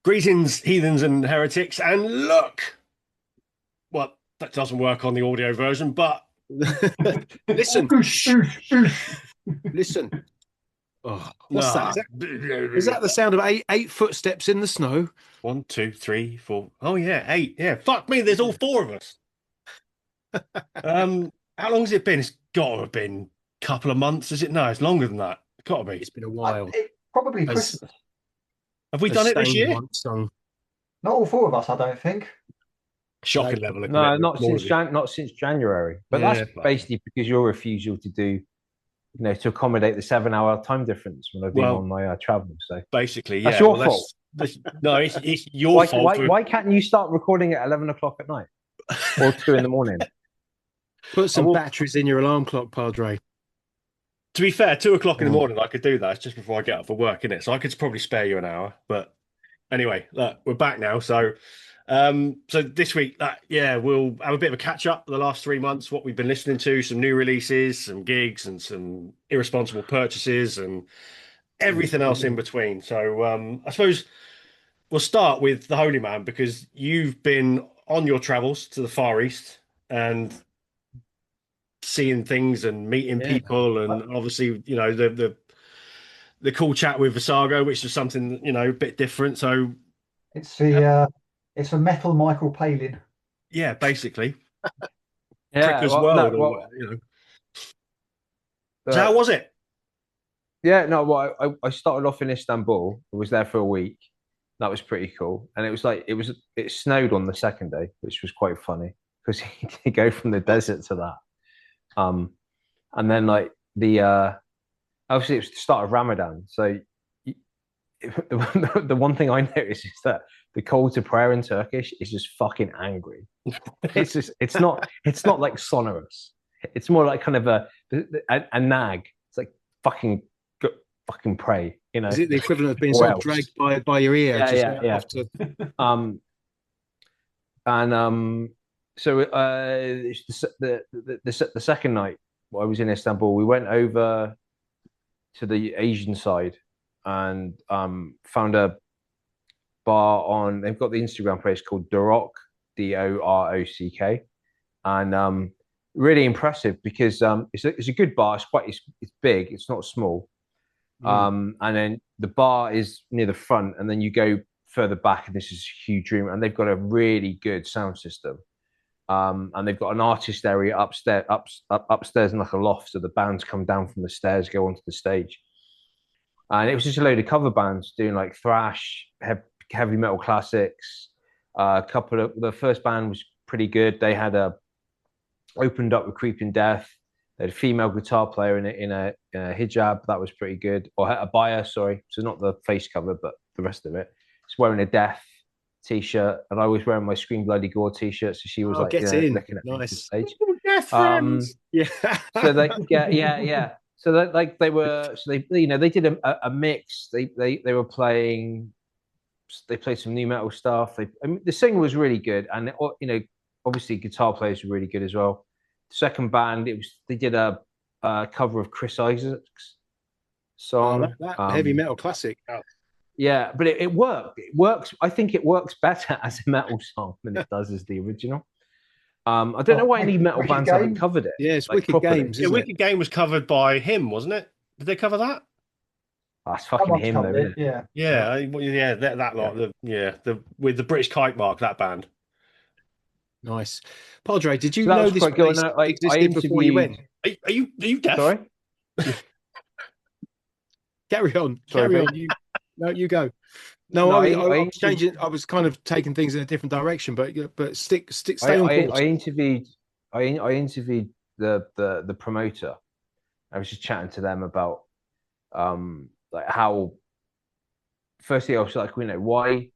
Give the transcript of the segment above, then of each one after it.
Greetings, heathens and heretics, and look! Well, that doesn't work on the audio version, but Listen, Oosh, oosh, oosh. listen. Oh, what's that? nah. Is that the sound of eight footsteps in the snow? 1, 2, 3, 4. Oh yeah, 8. Yeah, fuck me. There's all 4 of us. How long has it been? It's got to have been a couple of months, is it? No, it's longer than that. It's got to be. It's been a while. Probably As Christmas. Have we as done it this Stain year? once sung. Not all 4 of us, I don't think. Shocking level of No, commitment. not since January. But Yeah, that's basically because your refusal to do, to accommodate the 7 hour time difference when I've been well, on my travel. So basically, that's yeah. your Well, fault. no, it's your fault. Why can't you start recording at 11 o'clock at night or 2 in the morning? Put some batteries in your alarm clock, Padre. To be fair, 2 o'clock in the Mm. morning, I could do that. It's just before I get up for work, isn't it? So I could probably spare you an hour. But anyway, look, we're back now. So this week, we'll have a bit of a catch up the last 3 months, what we've been listening to, some new releases, some gigs, and some irresponsible purchases, and everything else in between. So I suppose we'll start with the Holy Man because you've been on your travels to the Far East and seeing things and meeting Yeah. people, and obviously, the cool chat with Visago, which is something a bit different. So It's a metal Michael Palin. yeah, basically, Yeah, Tricker's well, no, World, or well, So how uh, was it? yeah, no. Well, I started off in Istanbul. I was there for a week. That was pretty cool, and it snowed on the second day, which was quite funny because you go from the desert to that. And then like obviously it was the start of Ramadan, so the one thing I noticed is that the call to prayer in Turkish is just fucking angry. It's not like sonorous. It's more like kind of a nag. It's like fucking pray. Is it the equivalent of being Or sort of else. dragged by your ear? Yeah. Off to... Um, and so it's the second night I was in Istanbul, we went over to the Asian side and found a bar on. They've got the Instagram page called Dorock, Dorock, and really impressive because it's a good bar. It's big. It's not small. And then the bar is near the front, and then you go further back, and this is a huge room, and they've got a really good sound system. And they've got an artist area upstairs in like a loft, so the bands come down from the stairs, go onto the stage. And it was just a load of cover bands doing like thrash, heavy metal classics. A couple of the first band was pretty good. They had opened up with Creeping Death. They had a female guitar player in a hijab. That was pretty good. Or a buyer, sorry. So not the face cover, but the rest of it. It's wearing a Death t-shirt, and I was wearing my Scream Bloody Gore t-shirt. So she was get in. looking at me on Nice. stage. Yeah. So yeah. So they did a mix. They were playing. They played some new metal stuff. The singer was really good, and obviously guitar players were really good as well. Second band, they did a cover of Chris Isaak's song. That heavy metal classic. Yeah, but it worked. It works. I think it works better as a metal song than it does as the original. I don't know why any metal bands haven't covered it. Yeah, it's Wicked Games. Yeah, Wicked Game was covered by him, wasn't it? Did they cover that? That's fucking him, though. Isn't it? Yeah. That lot. With the British kite mark, that band. Nice, Padre. Did you So know this place existed before you went? Are you deaf? Sorry. Carry on. Sorry, Carry on. You go. No, I was changing. I was kind of taking things in a different direction, but stay on course. I interviewed the promoter. I was just chatting to them about like how. Firstly, I was like, why?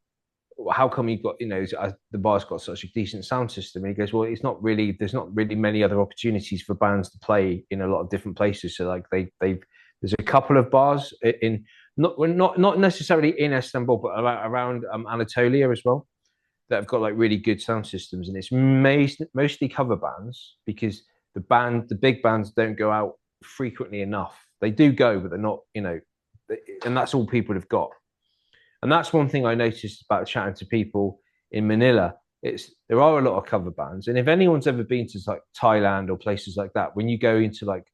How come you got the bar's got such a decent sound system? And he goes, well, there's not really many other opportunities for bands to play in a lot of different places. So like there's a couple of bars in not necessarily in Istanbul, but around Anatolia as well, that have got like really good sound systems, and it's mostly cover bands because the big bands don't go out frequently enough. They do go, but they're not, and that's all people have got. And that's one thing I noticed about chatting to people in Manila. There are a lot of cover bands, and if anyone's ever been to like Thailand or places like that, when you go into like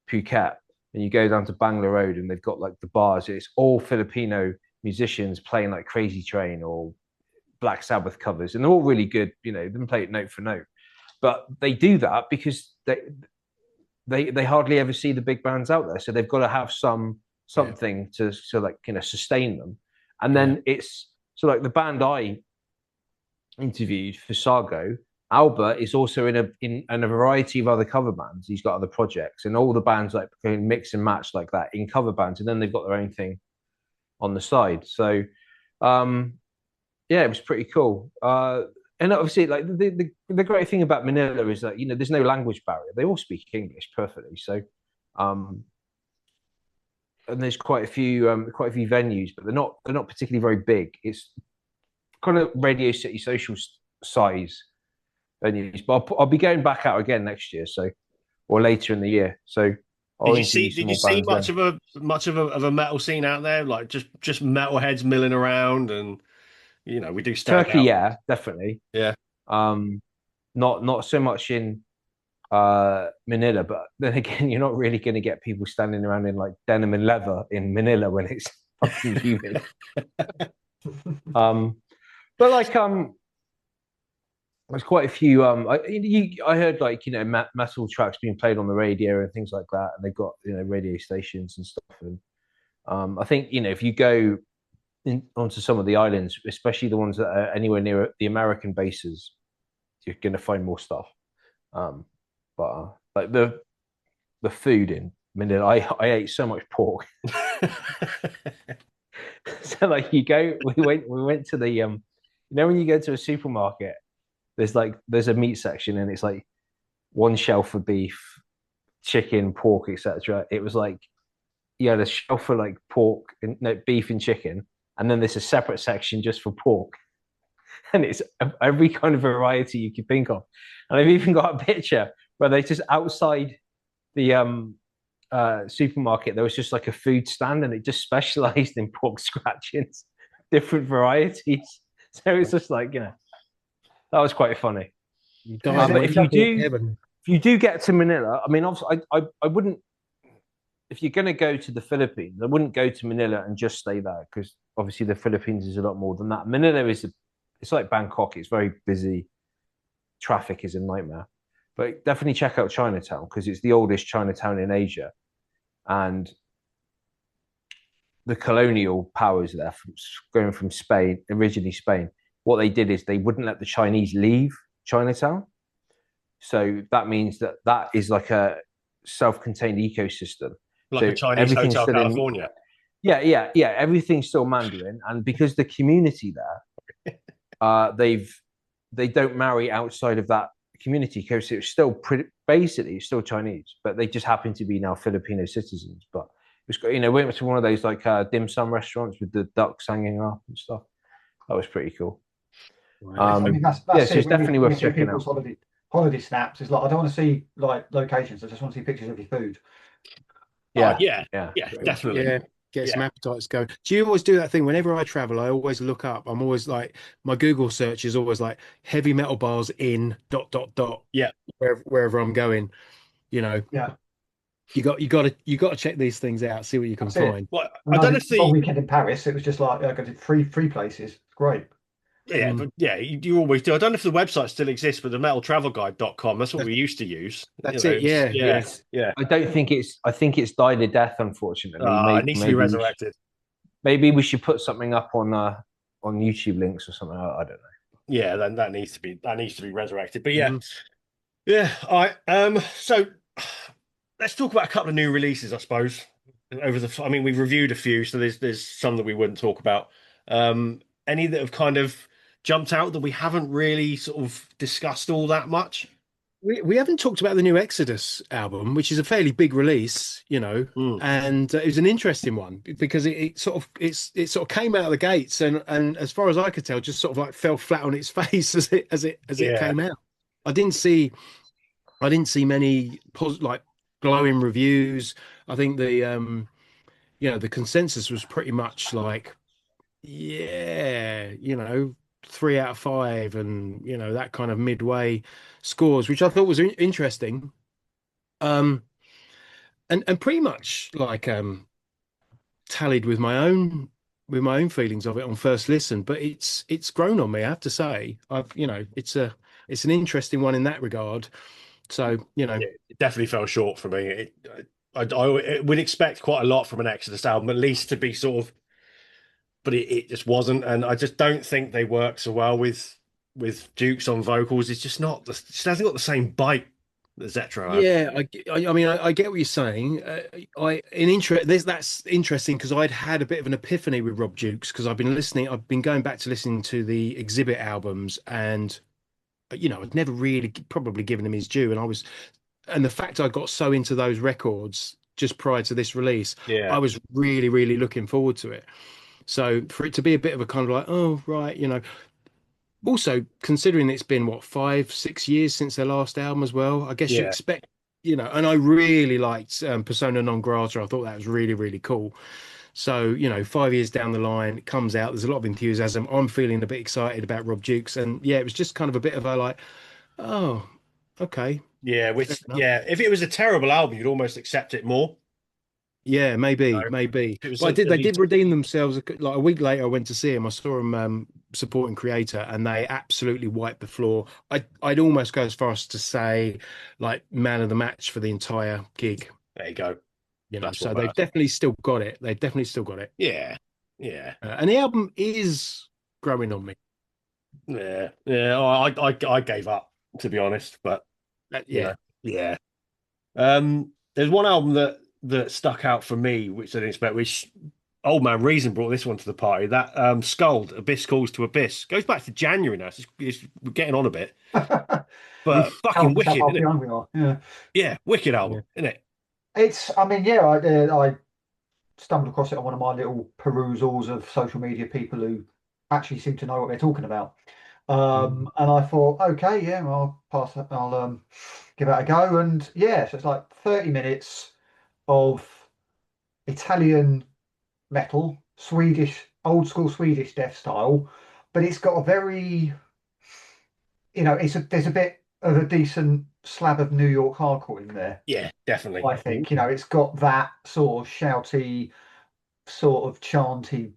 Phuket and you go down to Bangla Road and they've got like the bars, it's all Filipino musicians playing like Crazy Train or Black Sabbath covers, and they're all really good. You know, they can play it note for note, but they do that because they hardly ever see the big bands out there, so they've got to have something to like sustain them. And then it's so like the band I interviewed for Sargo, Albert is also in a variety of other cover bands. He's got other projects, and all the bands like can mix and match like that in cover bands, and then they've got their own thing on the side. So yeah, it was pretty cool. And obviously, like the great thing about Manila is that there's no language barrier. They all speak English perfectly. So, and there's quite a few venues, but they're not particularly very big. It's kind of Radio City Social size venues. But I'll be going back out again next year, or later in the year. So, did you see much of a metal scene out there? Like just metalheads milling around and. We do stand Turkey, out. yeah, definitely. Yeah. Not so much in Manila, but then again, you're not really going to get people standing around in like denim and leather in Manila when it's fucking humid. But like there's quite a few. I heard like metal tracks being played on the radio and things like that, and they've got radio stations and stuff. And I think if you go onto some of the islands, especially the ones that are anywhere near the American bases, you're going to find more stuff. But like the food in Manila, I ate so much pork. So like we went to the when you go to a supermarket, there's a meat section, and it's like one shelf for beef, chicken, pork, etc. It was like you had a shelf for like pork and beef and chicken. And then there's a separate section just for pork. And it's every kind of variety you could think of. And I've even got a picture where they just outside the supermarket, there was just like a food stand, and it just specialized in pork scratchings, different varieties. So it's just like, that was quite funny. But if you do get to Manila, I mean, obviously, I wouldn't, if you're going to go to the Philippines, I wouldn't go to Manila and just stay there, because obviously the Philippines is a lot more than that. Manila it's like Bangkok. It's very busy. Traffic is a nightmare. But definitely check out Chinatown, because it's the oldest Chinatown in Asia. And the colonial powers there, going from Spain, originally Spain, what they did is they wouldn't let the Chinese leave Chinatown. So that means that is like a self-contained ecosystem. Like a Chinese Hotel California. Yeah. Everything's still Mandarin, and because the community there, they don't marry outside of that community, because it's still basically it's still Chinese, but they just happen to be now Filipino citizens. But it was, we went to one of those like dim sum restaurants with the ducks hanging up and stuff. That was pretty cool. I mean, that's so it's definitely worth checking out. Holiday snaps is like, I don't want to see like locations. I just want to see pictures of your food. Yeah, definitely. Yeah, get some appetites going. Do you always do that thing? Whenever I travel, I always look up. I'm always like, my Google search is always like heavy metal bars in ... Yeah, wherever I'm going. Yeah. You got to check these things out. See what you can find. Well, I don't know if the weekend in Paris, it was just like I did three places. Great. Yeah, but yeah, you always do. I don't know if the website still exists, but the metaltravelguide.com, that's what we used to use. That's it, yeah. I think it's died a death, unfortunately. It needs to be resurrected. Maybe we should put something up on YouTube links or something. I don't know. Yeah, then that needs to be resurrected. But yeah. All right. So let's talk about a couple of new releases, I suppose. We've reviewed a few, so there's some that we wouldn't talk about. Any that have kind of jumped out that we haven't really sort of discussed all that much? We haven't talked about the new Exodus album, which is a fairly big release, and it was an interesting one because it sort of came out of the gates and as far as I could tell, just sort of like fell flat on its face as it came out. I didn't see many like glowing reviews. I think the the consensus was pretty much like yeah, 3 out of 5, and that kind of midway scores, which I thought was interesting. Um, and pretty much like tallied with my own feelings of it on first listen. But it's grown on me, I have to say. It's an interesting one in that regard. So Yeah, it definitely fell short for me. I would expect quite a lot from an Exodus album, at least to be sort of, but it just wasn't, and I just don't think they work so well with Dukes on vocals. It's just not, it just hasn't got the same bite that Zetra has. yeah, I mean, I get what you're saying. That's interesting because I'd had a bit of an epiphany with Rob Dukes because I've been going back to listening to the Exhibit albums, and I'd never really probably given him his due, and the fact I got so into those records just prior to this release, I Yeah, was really, really looking forward to it. So for it to be a bit of a kind of like, oh, right, also considering it's been what, 5, 6 years since their last album as well, I guess you yeah, expect, and I really liked Persona Non Grata. I thought that was really, really cool. So, 5 years down the line, it comes out, there's a lot of enthusiasm. I'm feeling a bit excited about Rob Dukes. And yeah, it was just kind of a bit of a like, oh, okay, yeah. fair Which, enough. yeah, if it was a terrible album, you'd almost accept it more. Yeah, maybe, You know? maybe. If it was But at they did least, redeem themselves. Like a week later, I went to see him. I saw him supporting Creator, and they absolutely wiped the floor. I'd almost go as far as to say, like, man of the match for the entire gig. there you go. That's what So they've matters. definitely still got it. They've definitely still got it. Yeah, yeah, And the album is growing on me. yeah, yeah. Oh, I gave up, to be honest, but you Yeah. know, yeah. There's one album that stuck out for me, which I didn't expect, which Old Man Reason brought this one to the party. That Sculled, Abyss Calls to Abyss. Goes back to January now. So we're getting on a bit. But fucking Tells how wicked, far isn't it? behind we are. Yeah. Yeah, wicked album, Yeah. isn't it? I mean, yeah, I stumbled across it on one of my little perusals of social media people who actually seem to know what they're talking about. And I thought, okay, yeah, I'll give that a go. And yeah, so it's like 30 minutes of Italian metal, Swedish, old school Swedish death style, but it's got a very, there's a bit of a decent slab of New York hardcore in there. Yeah, definitely. I think, it's got that sort of shouty, sort of chanty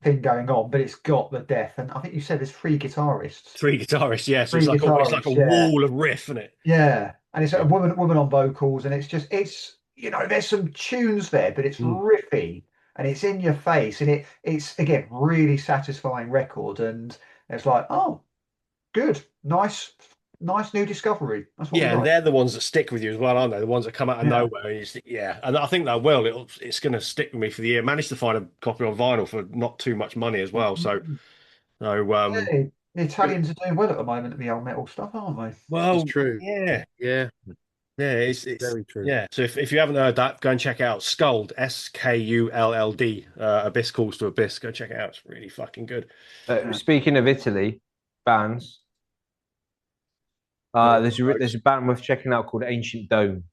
thing going on, but it's got the death. And I think you said there's three guitarists. Three guitarists, yeah. So Three it's like a guitarists, yeah. wall of riff, isn't it? Yeah. And it's a Yeah. woman on vocals, and it's there's some tunes there, but it's Mm. riffy and it's in your face, and it's again really satisfying record. And it's like, oh, good, nice new discovery. That's what we Yeah, and like. they're the ones that stick with you as well, aren't they? The ones that come out of Yeah. nowhere. And yeah, and I think that will. It's going to stick with me for the year. Managed to find a copy on vinyl for not too much money as well. So Yeah, the good. Italians are doing well at the moment at the old metal stuff, aren't they? It's Well, true. yeah, Yeah, yeah. It's very true. yeah. So if you haven't heard that, go and check out Sculled, Skulled, Abyss Calls to Abyss. Go check it out. It's really fucking good. Yeah. Speaking of Italy, bands, there's a band worth checking out called Ancient Dome,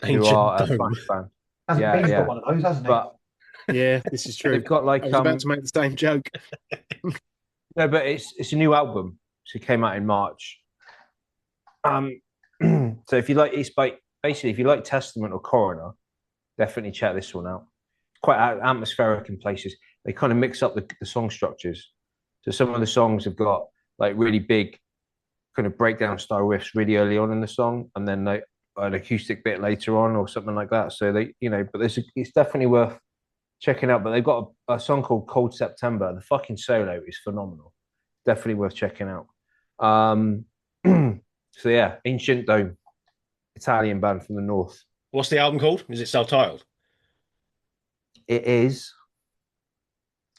who Ancient are a Dome. French band. Hasn't Yeah, Bean's got yeah. one of those, hasn't he? But Yeah, this is true. they've got like I was about to make the same joke. no, but it's a new album. So it came out in March. So if you like, basically if you like Testament or Coroner, definitely check this one out. Quite atmospheric in places. They kind of mix up the song structures. So some of the songs have got like really big kind of breakdown style riffs really early on in the song, and then like an acoustic bit later on or something like that. So but it's definitely worth checking out. But they've got a song called Cold September. The fucking solo is phenomenal. Definitely worth checking out. So yeah, Ancient Dome, Italian band from the north. What's the album called? Is it self-titled? It is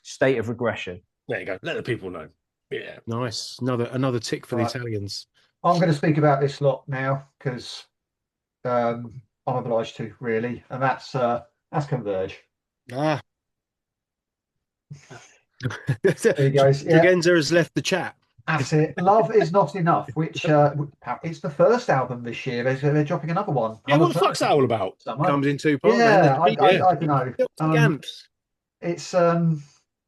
State of Regression. There you go. Let the people know. Yeah. Nice. Another tick for the Right. Italians. I'm going to speak about this lot now because I'm obliged to, really, and that's Converge. Ah. There he goes. Yeah, Dragenza has left the chat. that's it. Love is not enough. Which it's the first album this year. They're dropping another one. Yeah, what the fuck's that all about? Somewhere. Comes in 2 parts. Yeah, man. I don't know. Celtic amps. It's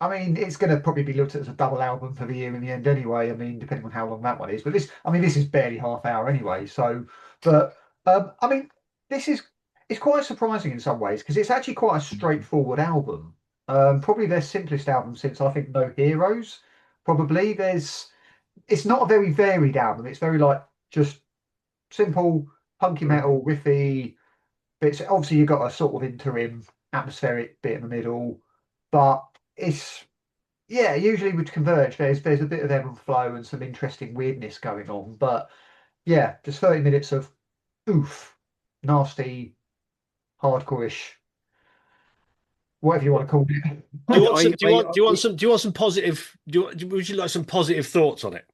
I mean, it's going to probably be looked at as a double album for the year in the end anyway. I mean, depending on how long that one is. But this is barely half hour anyway. So, but I mean, this is it's quite surprising in some ways because it's actually quite a straightforward album. Probably their simplest album since I think No Heroes. Probably it's not a very varied album. It's very like just simple punky metal, riffy bits. Obviously, you've got a sort of interim atmospheric bit in the middle, but it's yeah. Usually with Converge, there's a bit of ebb and flow and some interesting weirdness going on, but yeah, just 30 minutes of oof, nasty, hardcore-ish, whatever you want to call it. Do you want some? Do you want? Do you want some? Do you want some positive? Would you like some positive thoughts on it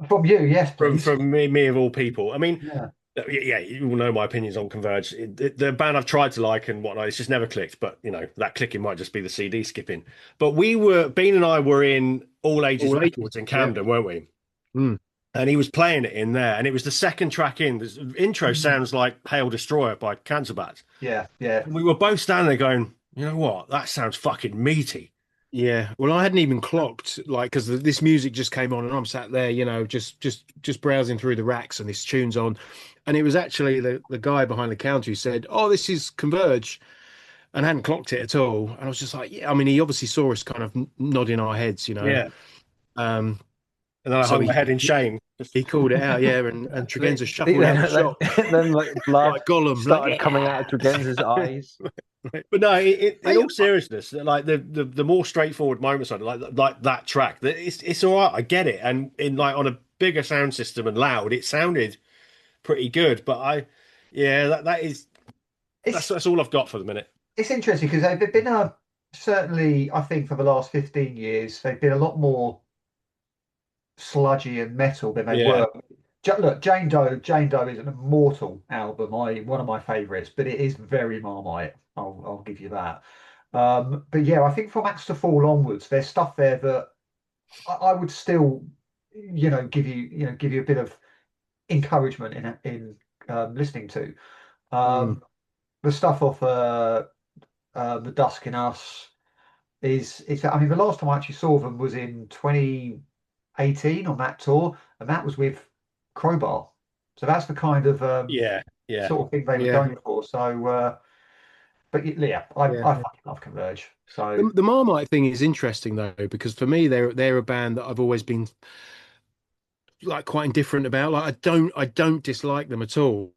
From you, yes, please. from me of all people? I mean, Yeah. yeah, you all know my opinions on Converge. The band I've tried to like and whatnot, it's just never clicked. But you know, that clicking might just be the CD skipping. But Bean and I were in All Ages Records in Camden, weren't we? Mm. And he was playing it in there, and it was the second track in. The intro sounds like "Hail Destroyer" by Cancer Bats. Yeah, yeah. And we were both standing there going, "You know what? That sounds fucking meaty." Yeah, well, I hadn't even clocked like because this music just came on, and I'm sat there, you know, just browsing through the racks, and this tune's on, and it was actually the guy behind the counter who said, "Oh, this is Converge," and I hadn't clocked it at all, and I was just like, "Yeah." I mean, he obviously saw us kind of nodding our heads, you know. Yeah. Um, And then I So hung my head in shame. he called it out, yeah, and Tregenza shuffled out the shop. Then like blood Like Gollum, started like, coming out of Tregenza's eyes. But no, in all seriousness, like the more straightforward moments on it, like that track, it's all right. I get it, and in like on a bigger sound system and loud, it sounded pretty good. But yeah, that's all I've got for the minute. It's interesting because they've been certainly, I think, for the last 15 years, they've been a lot more sludgy and metal than they Yeah. were. Look, Jane Doe is an immortal album. One of my favourites, but it is very Marmite. I'll give you that. But yeah, I think from Axe to Fall onwards, there's stuff there that I would still, give you a bit of encouragement in listening to. The stuff off The Dusk in Us is. I mean, the last time I actually saw them was in 2018 on that tour, and that was with Crowbar. So that's the kind of Yeah. sort of thing they were going for. So, but yeah, I fucking love Converge. So the Marmite thing is interesting though, because for me, they're a band that I've always been like quite indifferent about. Like I don't dislike them at all.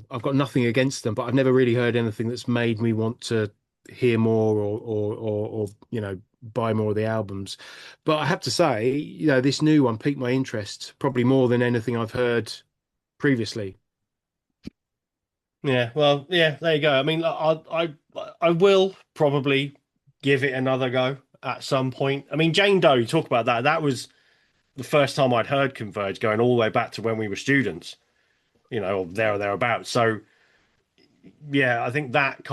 I've got nothing against them, but I've never really heard anything that's made me want to hear more or buy more of the albums. But I have to say, this new one piqued my interest probably more than anything I've heard previously. Yeah, well, yeah, there you go. I mean, I will probably give it another go at some point. I mean, Jane Doe, you talk about that. That was the first time I'd heard Converge going all the way back to when we were students, or there or thereabouts. So, yeah, I think that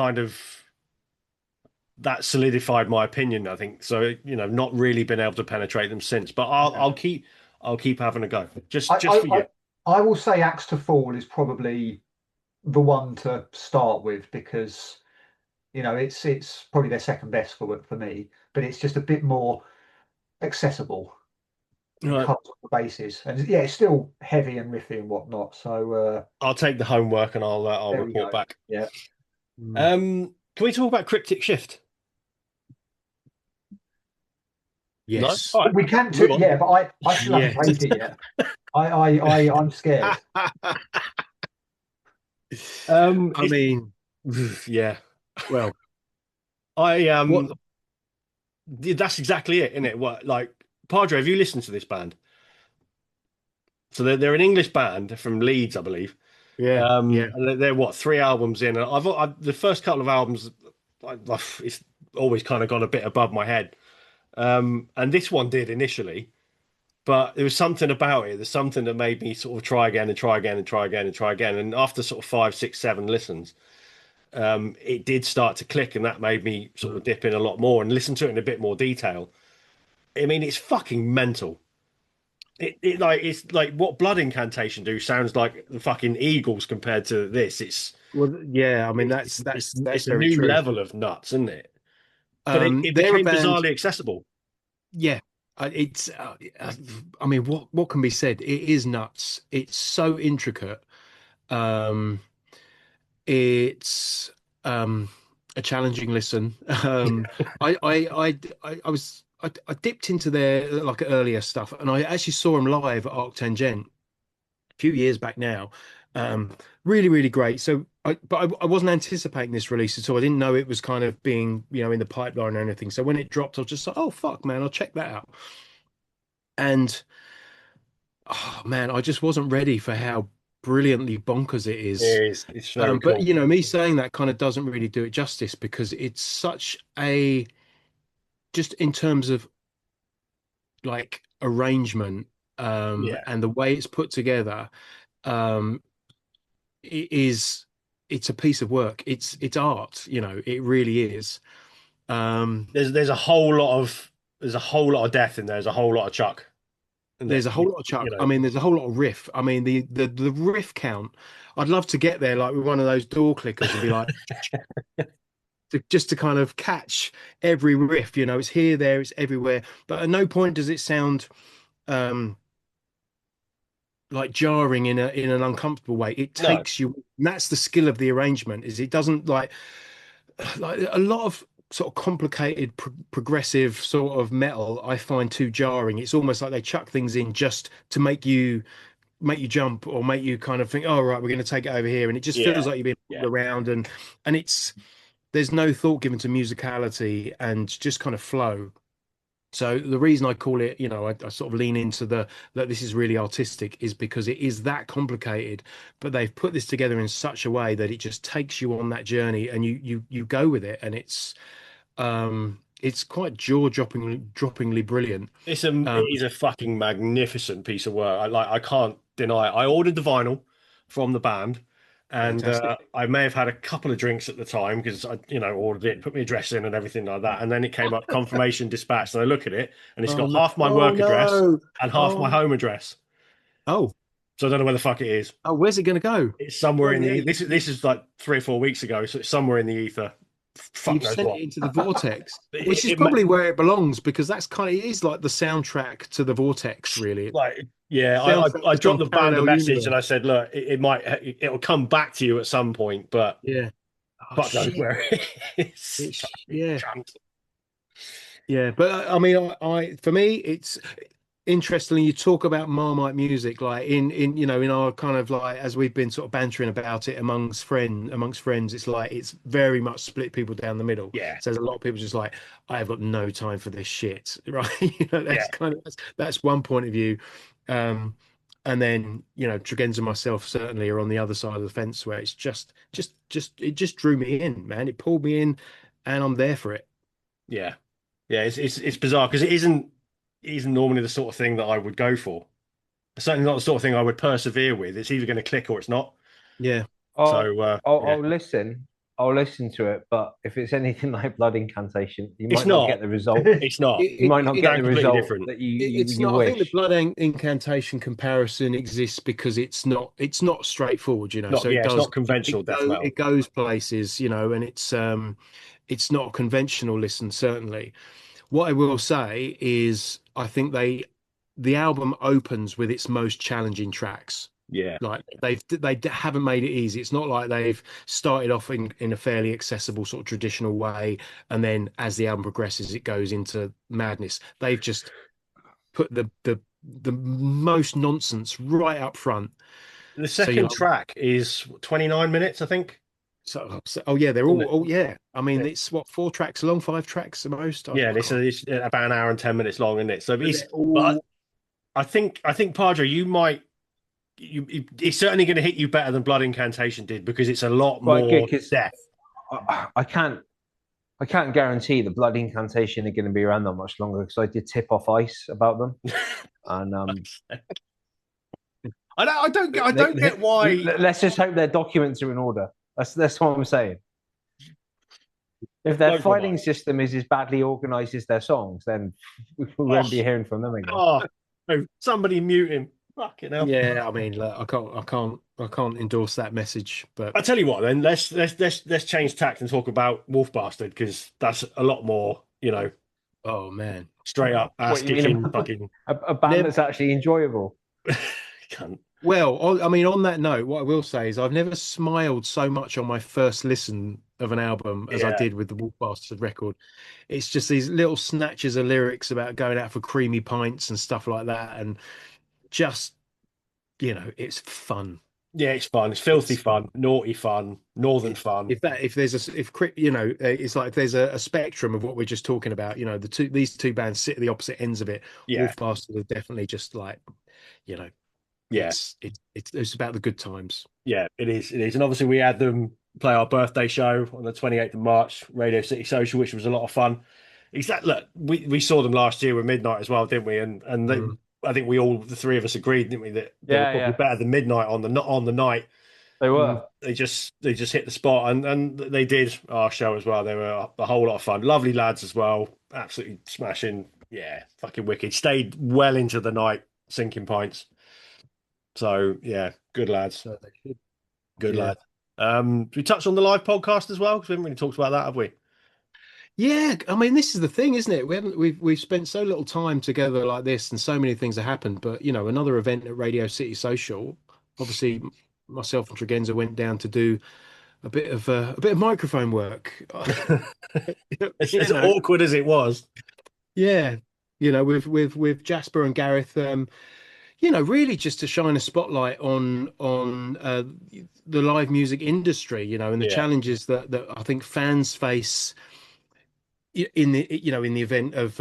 solidified my opinion, I think. So, not really been able to penetrate them since, but I'll keep having a go. Just for you. I will say Axe to Fall is probably the one to start with because it's probably their second best for me, but it's just a bit more accessible Right. bases, and yeah, it's still heavy and riffy and whatnot. So I'll take the homework and I'll report back. Yeah. Can we talk about Cryptic Shift? Yes. No? All right. We can do, yeah, but I still haven't played it yet. I'm scared. I mean, yeah. Well, that's exactly it, isn't it? What, like, Padre, have you listened to this band? So they're an English band from Leeds, I believe. yeah. And they're what, 3 albums in, and I've the first couple of albums, it's always kind of gone a bit above my head. And this one did initially, but there was something about it. There's something that made me sort of try again and try again and try again and try again. And after sort of 5, 6, 7 listens, it did start to click, and that made me sort of dip in a lot more and listen to it in a bit more detail. I mean, it's fucking mental. It's like what Blood Incantation do sounds like the fucking Eagles compared to this. Well, yeah. I mean, that's it's a very new true. level of nuts, isn't it? But it They're a became band. bizarrely accessible. Yeah, it's. I mean, what can be said? It is nuts. It's so intricate. Um, it's a challenging listen. I dipped into their like earlier stuff, and I actually saw them live at Arc Tangent a few years back now. Um, really, really great. But I wasn't anticipating this release at all. I didn't know it was kind of being, in the pipeline or anything. So when it dropped, I was just like, oh fuck, man, I'll check that out. And oh man, I just wasn't ready for how brilliantly bonkers it is. It's very But cool. me saying that kind of doesn't really do it justice because it's such a just in terms of like arrangement Yeah. and the way it's put together, um, it is it's a piece of work. It's art, it really is. Um, There's a whole lot of death in there. There's a whole lot of chuck. And there's a whole lot of chuck. I mean, there's a whole lot of riff. I mean, the riff count. I'd love to get there like with one of those door clickers and be like, just to kind of catch every riff. It's here, there, it's everywhere. But at no point does it sound um, like jarring in an uncomfortable way. It no, takes you. And that's the skill of the arrangement. Is it doesn't like a lot of sort of complicated progressive sort of metal I find too jarring. It's almost like they chuck things in just to make you jump or make you kind of think, oh right, we're going to take it over here, and it just yeah, feels like you're being pulled yeah. around, and it's there's no thought given to musicality and just kind of flow. So the reason I call it, I sort of lean into that this is really artistic is because it is that complicated, but they've put this together in such a way that it just takes you on that journey and you go with it, and it's quite jaw-droppingly brilliant. It is a fuck magnificent piece of work. I can't deny it. I ordered the vinyl from the band, and Fantastic. I may have had a couple of drinks at the time because I, ordered it, put my address in and everything like that, and then it came up confirmation dispatched, and I look at it, and it's Oh got no! half my Oh work address no! and half my Oh home address. oh So I don't know where the fuck it is. oh! Where's it going to go? It's somewhere Well, in yeah, the. This is like 3 or 4 weeks ago, so it's somewhere in the ether. Fuck you've knows sent what. it into the vortex, which is It probably where it belongs because that's it is like the soundtrack to the vortex, really. like yeah, Soundtrack I to some dropped the band a parallel message universe. and I said, look, it'll come back to you at some point, but Yeah. Oh fuck knows shit! where it is. Yeah, yeah. But I mean, I for me, it's interestingly you talk about Marmite music, like in our kind of like as we've been sort of bantering about it amongst friends, it's like it's very much split people down the middle. Yeah, So there's a lot of people just like I have got no time for this shit, right? yeah, That's kind of that's one point of view. Um, and then Tregenza and myself certainly are on the other side of the fence where it's just it just drew me in, man. It pulled me in, and I'm there for it. yeah, yeah. It's bizarre because it isn't normally the sort of thing that I would go for. It's certainly not the sort of thing I would persevere with. It's either going to click or it's not. Yeah. I'll, So I'll, yeah, I'll listen. I'll listen to it, but if it's anything like Blood Incantation, you it's might not not. get the result. It's not. You might not It, get the Completely result different. that you it's you not. I think the wish. blood incantation comparison exists because it's not straightforward, Not So it yeah. It's does not conventional death metal. it goes places, and it's not a conventional listen, certainly. What I will say is I think the album opens with its most challenging tracks. Yeah, Like they haven't made it easy. It's not like they've started off in a fairly accessible sort of traditional way, and then as the album progresses, it goes into madness. They've just put the most nonsense right up front. the So you're second like, track is 29 minutes, I think. oh yeah, they're Isn't all it? oh yeah. I mean, Yeah. it's what 4 tracks long, 5 tracks the most. I Yeah, can't. it's about an hour and 10 minutes long, isn't it? So But they're but all I think Padre, it's certainly going to hit you better than Blood Incantation did because it's a lot Quite good more because death. I can't guarantee the Blood Incantation are going to be around that much longer because I did tip off ice about them, and I don't get why. let's just hope their documents are in order. That's what I'm saying. If their Don't fighting provide. system is as badly organized as their songs, then we won't be hearing from them again. Oh, no, somebody mute him. Fucking hell. Yeah, I mean, look, I can't endorse that message, but I tell you what, then let's change tact and talk about Wolf Bastard because that's a lot more, oh man, straight up ass What you mean, kicking fucking a band that's actually enjoyable? cunt. well, I mean, on that note, what I will say is I've never smiled so much on my first listen of an album as I Yeah, did with the Wolf Bastard record. It's just these little snatches of lyrics about going out for creamy pints and stuff like that, and just it's fun. yeah, it's fun. It's filthy It's fun. fun, naughty fun, northern fun. If there's a if it's like if there's a spectrum of what we're just talking about, these two bands sit at the opposite ends of it. Yeah, Wolf Bastard are definitely just like, you know, yeah, it's about the good times. yeah. It is, it is. And obviously, we had them play our birthday show on the 28th of March, Radio City Social, which was a lot of fun. Exactly. Look, we saw them last year with Midnight as well, didn't we? And they, Mm. I think the three of us agreed, didn't we, that they were Yeah, probably yeah, better than Midnight on the night. they And were. they just hit the spot, and they did our show as well. They were a whole lot of fun. Lovely lads as well. Absolutely smashing. Yeah, fucking wicked. Stayed well into the night, sinking pints. So yeah, good lads. So they should. Good Yeah. lad. We touched on the live podcast as well because we haven't really talked about that, have we? Yeah, I mean, this is the thing, isn't it? We've spent so little time together like this, and so many things have happened. But another event at Radio City Social. Obviously, myself and Tregenza went down to do a bit of microphone work. As awkward as it was. Yeah, with Jasper and Gareth, really just to shine a spotlight on the live music industry, and the Yeah, challenges that I think fans face in the event of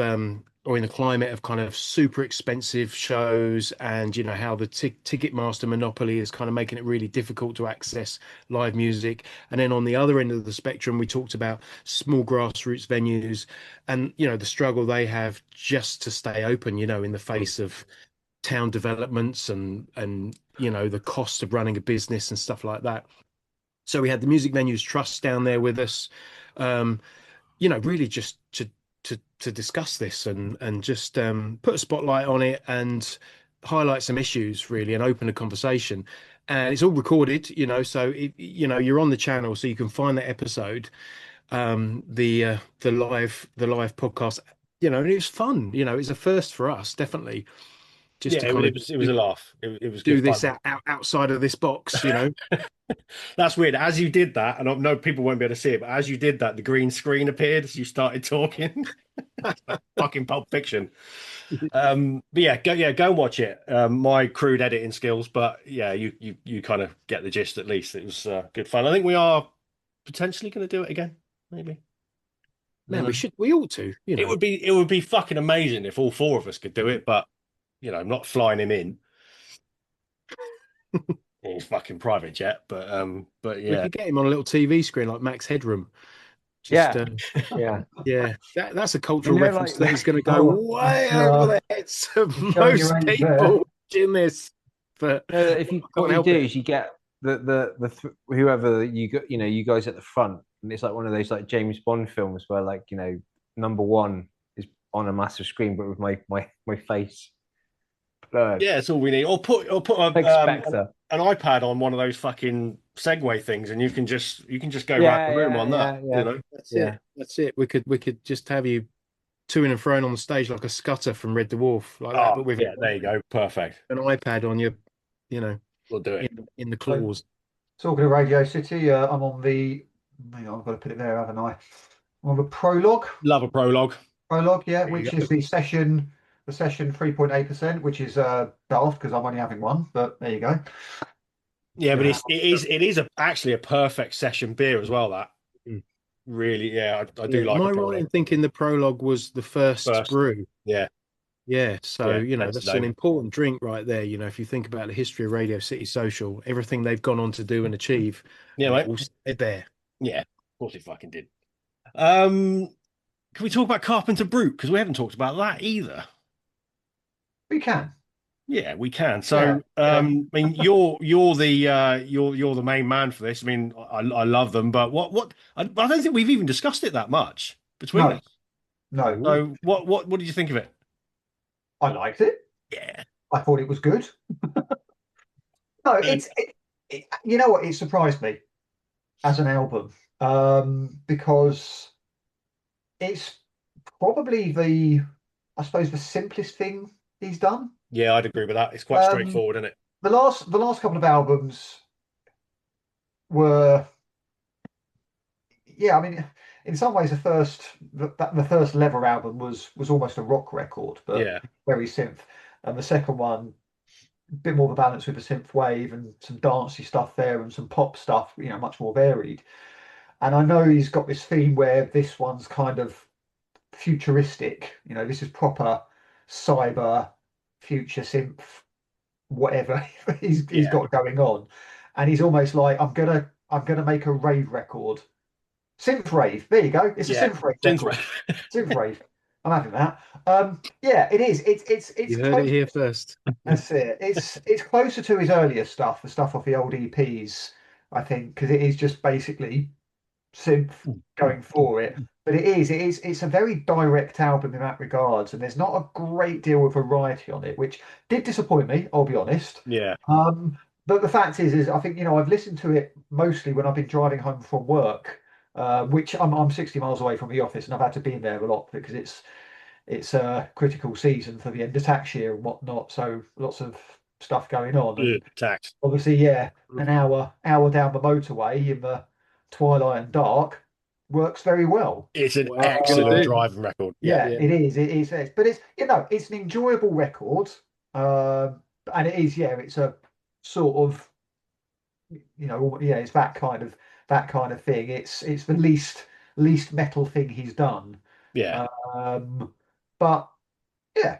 or in the climate of kind of super expensive shows, and how the Ticketmaster monopoly is kind of making it really difficult to access live music. And then on the other end of the spectrum, we talked about small grassroots venues and the struggle they have just to stay open, in the face of town developments and the cost of running a business and stuff like that. So we had the Music Venues Trust down there with us, really just to discuss this and just put a spotlight on it and highlight some issues really and open a conversation. And it's all recorded, so you're on the channel, so you can find that episode, the live podcast, and it was fun. It's a first for us, definitely, just yeah. to It, kind of was it was a laugh. It was do good this fun. outside of this box. That's weird. As you did that, and I know people won't be able to see it, but as you did that, the green screen appeared as you started talking. Fucking Pulp Fiction. But yeah, go and watch it. My crude editing skills, but yeah, you kind of get the gist at least. It was good fun. I think we are potentially going to do it again, maybe. Man, we ought to, It would be fucking amazing if all four of us could do it, but I'm not flying him in. His fucking private jet, but We yeah, could get him on a little TV screen like Max Headroom. Just, Yeah, yeah. yeah, that's a cultural they're reference like- that is going to go Oh, way yeah. over the heads of Showing most your age people there. watching this. But If you Can't what you help do it. is you get whoever you got, you guys at the front, and it's like one of those like James Bond films where like number one is on a massive screen, but with my face blurred. yeah, it's all we need. Or put Like Spectre. an iPad on one of those fucking Segway things, and you can just go Yeah, around the room on that. yeah. that's Yeah. it. That's it. We could just have you to and fro on the stage like a scutter from Red Dwarf, like that, but with yeah, there you go. Perfect. an iPad on your, We'll do it. in the claws. Talking of Radio City, I'm on the. Hang on, I've got to put it there, haven't I? I'm on the prologue. Love a prologue. Prologue, yeah, There you which go. is the session 3.8%, which is daft because I'm only having one, but there you go. Yeah, but it is actually a perfect session beer as well. That Mm. really, yeah, I do like Am a I right prologue. in thinking the prologue was the first brew? Yeah, Yeah, so Yeah, that's so. an important drink right there. If you think about the history of Radio City Social, everything they've gone on to do and achieve, yeah, and mate. it all stayed there. Yeah, of course it fucking did. Can we talk about Carpenter Brut because we haven't talked about that either? We can. Yeah, we can. So, Yeah. I mean, you're the main man for this. I mean, I love them, but what I don't think we've even discussed it that much between No. us. No, So, what did you think of it? I liked it. Yeah, I thought it was good. No, you know what? It surprised me as an album, because it's probably I suppose, the simplest thing he's done. Yeah, I'd agree with that. It's quite Um, straightforward, isn't it? the last couple of albums were, yeah, I mean, in some ways, the first Leather album was almost a rock record, but Yeah. very synth, and the second one, a bit more of a balance with the synth wave and some dancey stuff there and some pop stuff, much more varied. And I know he's got this theme where this one's kind of futuristic. This is proper cyber future synth, whatever he's Yeah. got going on, and he's almost like, I'm gonna make a rave record, synth rave. There you go. It's a Yeah. synth rave Synth record. rave. Synth rave. I'm having that. Yeah, it is. It's You heard it close. here first. That's it. It's closer to his earlier stuff, the stuff off the old EPs, I think, because it is just basically synth going for it. But it's a very direct album in that regards, and there's not a great deal of variety on it, which did disappoint me, I'll be honest. Yeah. But the fact is I think, I've listened to it mostly when I've been driving home from work, which I'm 60 miles away from the office, and I've had to be in there a lot because it's a critical season for the end of tax year and whatnot. So lots of stuff going on, and Tax. obviously, yeah, an hour down the motorway in the twilight and dark works very well. It's an What else you gonna excellent do? driving record. Yeah. Yeah, Yeah. it is. It is. But it's an enjoyable record, and it is. Yeah, it's a sort of, yeah, it's that kind of thing. It's the least metal thing he's done. Yeah. But yeah,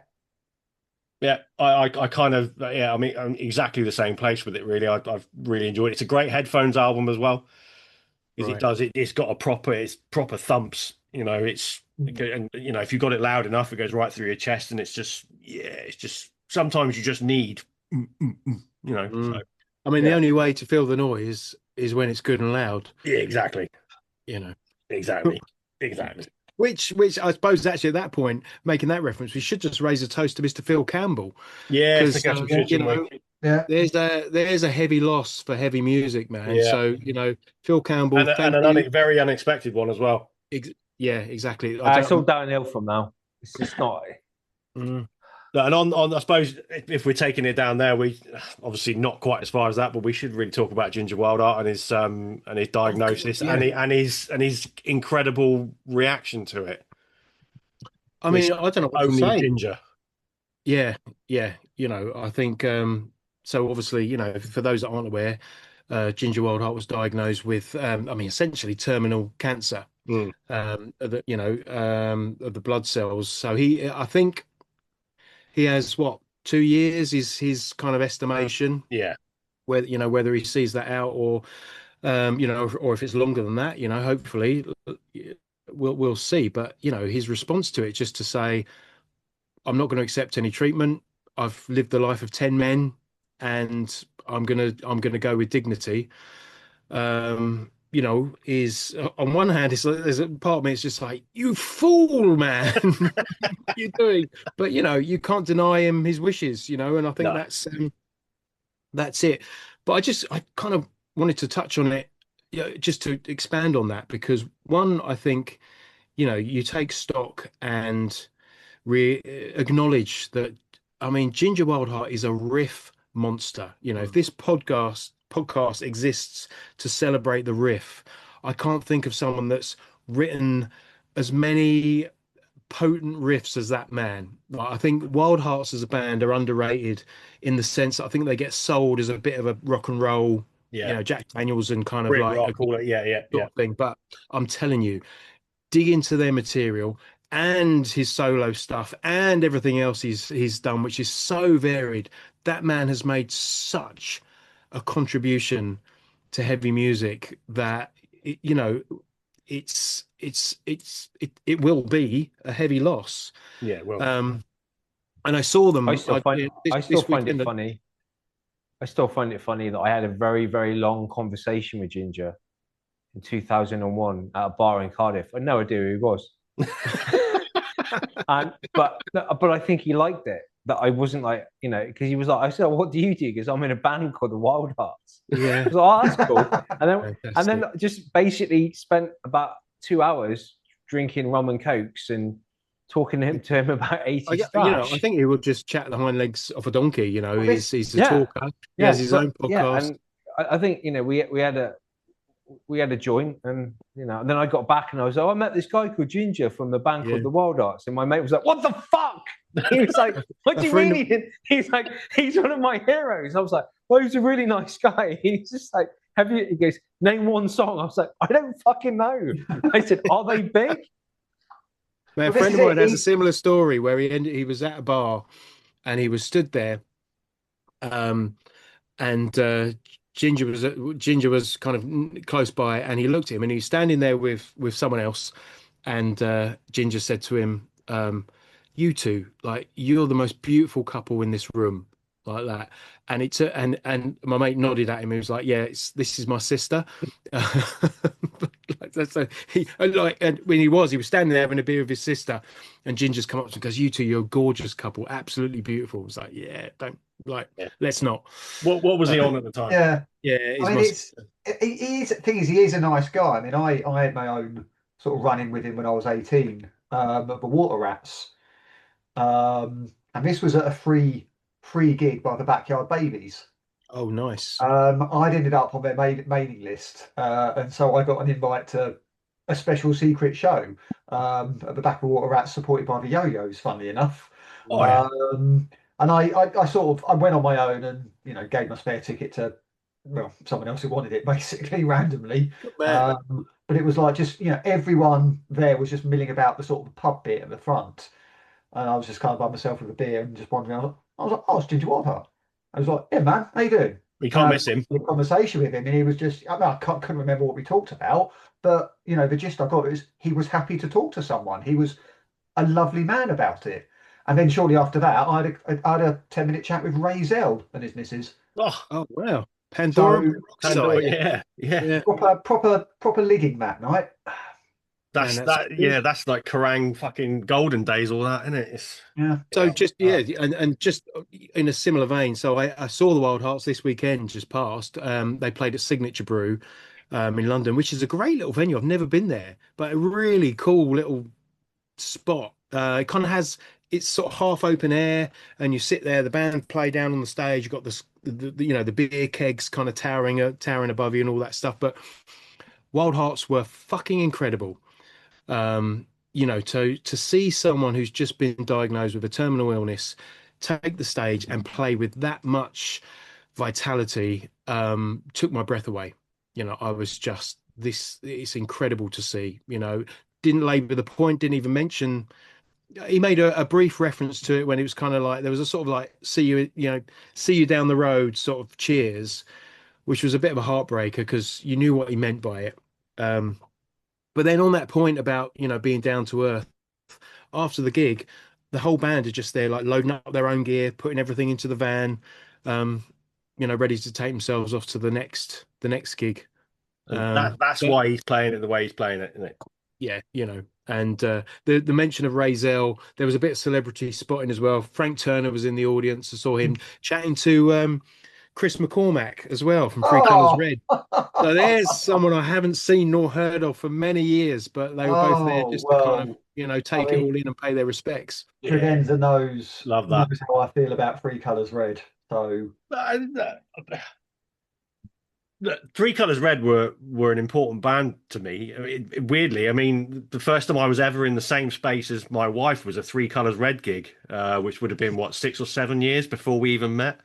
Yeah. I kind of, yeah, I mean, I'm exactly the same place with it, really. I've really enjoyed it. It's a great headphones album as well. Because Right. it's got it's proper thumps, and if you got it loud enough, it goes right through your chest, and it's just sometimes you just need, so I mean, the yeah, only way to feel the noise is when it's good and loud, yeah, exactly, you know. exactly. Which I suppose actually at that point, making that reference, we should just raise a toast to Mr. Phil Campbell, Yes, I because guess we should, shouldn't we? yeah. there's a heavy loss for heavy music, man. Yeah, So Phil Campbell, and thank you. very unexpected one as well. Yeah, exactly. It's all downhill from now. It's just not. Mm. And on I suppose if we're taking it down there, we obviously not quite as far as that, but we should really talk about Ginger Wildheart and his diagnosis, yeah. and his incredible reaction to it. I mean, I don't know what to Only say. Ginger. Yeah, yeah. I think so obviously, for those that aren't aware, Ginger Wildheart was diagnosed with essentially terminal cancer, Mm. of of the blood cells. So I think he has, what, 2 years is his kind of estimation, Yeah, whether he sees that out, or or if it's longer than that, hopefully we'll see. But his response to it, just to say, I'm not going to accept any treatment. I've lived the life of 10 men, and I'm gonna go with dignity. Is, on one hand, it's like, there's a part of me, it's just like, you fool, man. What are you doing? But you can't deny him his wishes, and I think no, that's it. But I kind of wanted to touch on it, just to expand on that, because one, I think, you take stock and acknowledge that, I mean, Ginger Wildheart is a riff monster. If this podcast exists to celebrate the riff, I can't think of someone that's written as many potent riffs as that man. I think Wild Hearts as a band are underrated, in the sense that I think they get sold as a bit of a rock and roll, yeah, Jack Daniels and kind of Brit like a rock, all it. Yeah, yeah, sort yeah, of thing. But I'm telling you, dig into their material and his solo stuff and everything else he's done, which is so varied. That man has made such a contribution to heavy music that it will be a heavy loss. yeah. Well, And I saw them I still find this it weekend. funny. I still find it funny that I had a very, very long conversation with Ginger in 2001 at a bar in Cardiff. I had no idea who he was. But I think he liked it. that I wasn't like, because he was like, I said, what do you do? Because I'm in a band called the Wild Hearts. Yeah. I was like, oh, that's cool. And then Fantastic. just basically spent about 2 hours drinking rum and cokes and talking to him about 80s I thrash. think he will just chat the hind legs off a donkey. Well, this, He's a Yeah, talker. He yeah, has his but own yeah, podcast. and I think we had a joint, and and then I got back and I was like, oh, I met this guy called Ginger from the band called Yeah. the Wild Arts, and my mate was like, what the fuck? He was like, what do you friend mean? He's like, he's one of my heroes. I was like, well, he's a really nice guy. He's just like, he goes, name one song. I was like, I don't fucking know. I said, are they big? Man, a Well, this friend is of mine it. has a similar story where he was at a bar and he was stood there, and Ginger was kind of close by, and he looked at him, and he was standing there with someone else, and Ginger said to him, "You two, like you're the most beautiful couple in this room." Like that, and and my mate nodded at him. He was like, "Yeah, this is my sister." And when he was standing there having a beer with his sister, and Ginger's come up to him and goes, "You two, you're a gorgeous couple, absolutely beautiful." It's like, yeah, don't like, Yeah. let's not. What was he on at the time? Yeah. Yeah, I mean, thing is, he is a nice guy. I mean, I had my own sort of run-in with him when I was 18, at the Water Rats. And this was at a free gig by the Backyard Babies. Oh, nice. I'd ended up on their mailing list, and so I got an invite to a special secret show at the back of Water Rats, supported by the Yo-Yos. Funnily enough, Oh yeah. and I sort of I went on my own and gave my spare ticket to someone else who wanted it basically randomly. Man. But it was like just everyone there was just milling about the sort of pub bit at the front, and I was just kind of by myself with a beer and just wandering. I was like, oh, it's Ginger Wildheart. I was like, yeah, man, how you doing? You And I can't had miss him. a conversation with him, and he was just, I mean, couldn't remember what we talked about, but the gist I got is he was happy to talk to someone. He was a lovely man about it. And then shortly after that, I had a 10-minute chat with Ray Zell and his missus. Oh, Oh, wow. Pandora So, Pandora, Rockside. yeah. Yeah. proper ligging that night. That's Man, that. Yeah, that's like Kerrang fucking golden days, all that, isn't it? It's Yeah. So just and just in a similar vein, so I saw the Wild Hearts this weekend just past. They played at Signature Brew in London, which is a great little venue. I've never been there, but a really cool little spot. It kind of has it's sort of half open air, and you sit there. The band play down on the stage. You've got the beer kegs kind of towering above you and all that stuff. But Wild Hearts were fucking incredible. To see someone who's just been diagnosed with a terminal illness take the stage and play with that much vitality took my breath away. I was just it's incredible to see. Didn't labor the point, didn't even mention. He made a brief reference to it when it was kind of like there was a sort of like see you down the road sort of cheers, which was a bit of a heartbreaker because you knew what he meant by it. But then on that point about, being down to earth, after the gig, the whole band are just there, like loading up their own gear, putting everything into the van, um, ready to take themselves off to the next gig. that's But why he's playing it the way he's playing it, isn't it? yeah, and the mention of Ray Zell, there was a bit of celebrity spotting as well. Frank Turner was in the audience. I saw him chatting to Chris McCormack as well from Three Colours Oh, Red. So there's someone I haven't seen nor heard of for many years, but they were both there oh just to kind of, well. I take it mean, all in and pay their respects. Yeah, Credenza knows love that. knows how I feel about Three Colours Red. So Three Colors Red were an important band to me. Weirdly, I mean, the first time I was ever in the same space as my wife was a Three Colors Red gig, which would have been what 6 or 7 years before we even met.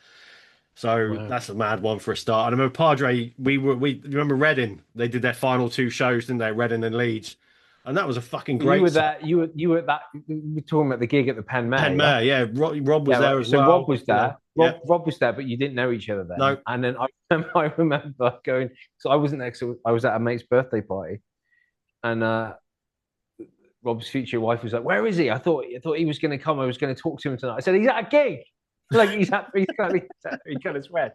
So Wow. that's a mad one for a start. And I remember Padre, we remember Reading. They did their final two shows, didn't they? Reading and Leeds, and that was a fucking You great were set. there. You were at that. You were talking about the gig at the Pen Mare, Penn yeah? Mayor, yeah. Rob was Yeah, there right. as So well. Rob was there. Yeah. Rob was there, but you didn't know each other then. No. And then I remember going. So I wasn't there. So I was at a mate's birthday party, and Rob's future wife was like, "Where is he? I thought he was going to come. I was going to talk to him tonight." I said, "He's at a gig. Like he's at Three Colours Red."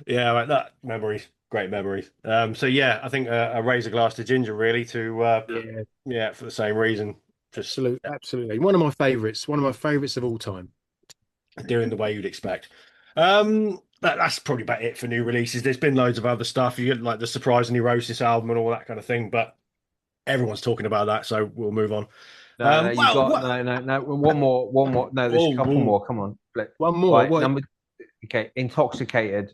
Yeah, right, that memories, great memories. So yeah, I think a raise a glass to Ginger really to Yeah. yeah, for the same reason. Just Absolutely. One of my favorites. One of my favorites of all time. doing the way you'd expect. That's probably about it for new releases. There's been loads of other stuff. You get like the Surprise Neurosis album and all that kind of thing, but everyone's talking about that, so we'll move on. No, you Well, got what? no. One more. No, there's a couple more. Come on. One more. Right, okay, Intoxicated,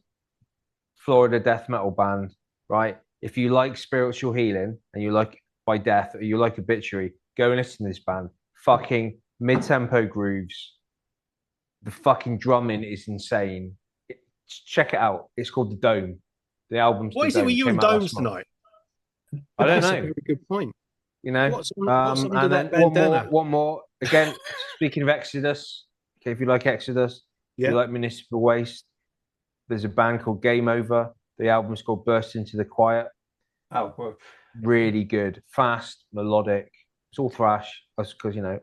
Florida death metal band. Right. If you like spiritual healing and you like by death or you like Obituary, go and listen to this band. Fucking mid-tempo grooves. The fucking drumming is insane. Check it out. It's called The Dome. The album's What The is it Dome. with you Came and out last Domes month. tonight? I don't That's a know. very good point. You know, What's under and that then bandana? one more. Again, speaking of Exodus, okay, if you like Exodus, if Yeah. you like Municipal Waste, there's a band called Game Over. The album's called Burst Into the Quiet. Oh, well, Really good, fast, melodic. It's all thrash, because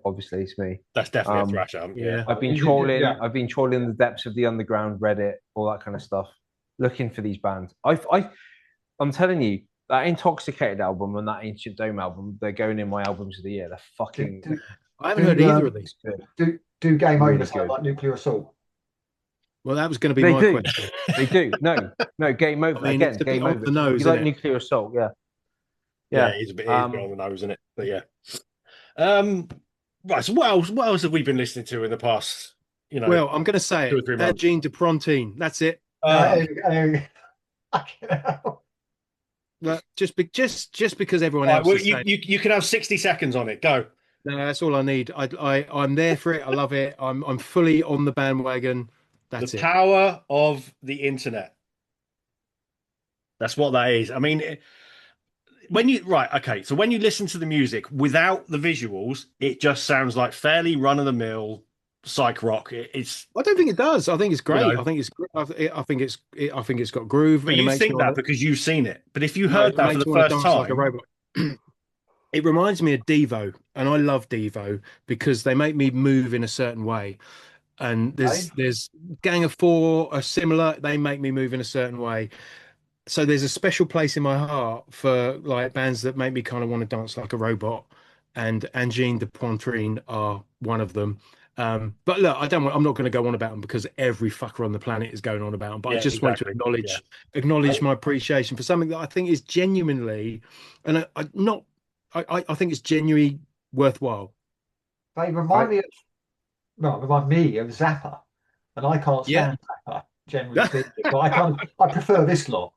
obviously it's me. That's definitely a thrash album. Yeah. I've been trolling. I've been trolling the depths of the underground Reddit, all that kind of stuff, looking for these bands. I'm telling you, that Intoxicated album and that Ancient Dome album, they're going in my albums of the year. They're fucking. I haven't heard either of these. Do Game Really Over sound good. like Nuclear Assault? Well, that was going to be They my do. question. They do. No, Game Over. I mean, Again, it's a bit Game off Over. the nose, You like isn't it? Nuclear Assault, yeah. Yeah, he's a bit on the nose, isn't it? But yeah. Right. So what else have we been listening to in the past? Well, I'm going to say 2 or it. 3 months. Agene de Prontine. That's it. Just because everyone else is saying. You can have 60 seconds on it. Go. No, that's all I need. I'm there for it. I love it. I'm fully on the bandwagon. That's The it. power of the internet. That's what that is. I mean, when you listen to the music without the visuals, it just sounds like fairly run-of-the-mill psych rock. It's. I don't think it does. I think it's great. You know. I think it's got groove. But and it you makes think me that wanna- because you've seen it. But if you No, heard it that for makes the me wanna first dance like a time, robot. It reminds me of Devo, and I love Devo because they make me move in a certain way. And there's Gang of Four are similar. They make me move in a certain way. So there's a special place in my heart for like bands that make me kind of want to dance like a robot, and Agene de Poitrine are one of them. But look, I'm not going to go on about them because every fucker on the planet is going on about them. But I just want to acknowledge my appreciation for something that I think is genuinely, and I think it's genuinely worthwhile. They remind me of Zappa, and I can't stand Zappa generally speaking. But I prefer this lot.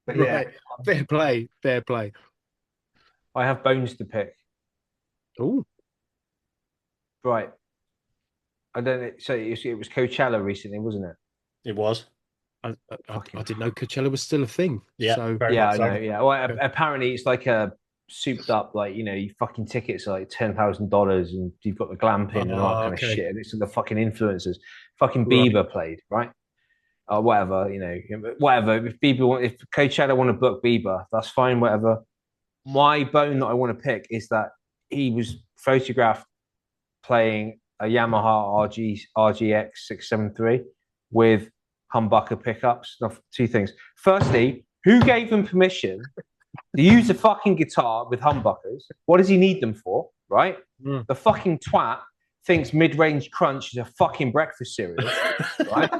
But yeah, Right. Fair play. I have bones to pick. Oh, Right. I don't know. So it was Coachella recently, wasn't it? it was. I didn't know Coachella was still a thing. Yeah, So very Yeah, much I so. know. Yeah. Well, apparently it's like a souped up, like your fucking tickets are like $10,000, and you've got the glamping and all that kind of shit. And it's the fucking influencers. Fucking Bieber played, right? Whatever, whatever. If Coachella want to book Bieber, that's fine. Whatever. My bone that I want to pick is that he was photographed playing a Yamaha RGX 673 with humbucker pickups. Two things. Firstly, who gave him permission to use a fucking guitar with humbuckers? What does he need them for? Right? The fucking twat thinks mid-range crunch is a fucking breakfast cereal, right?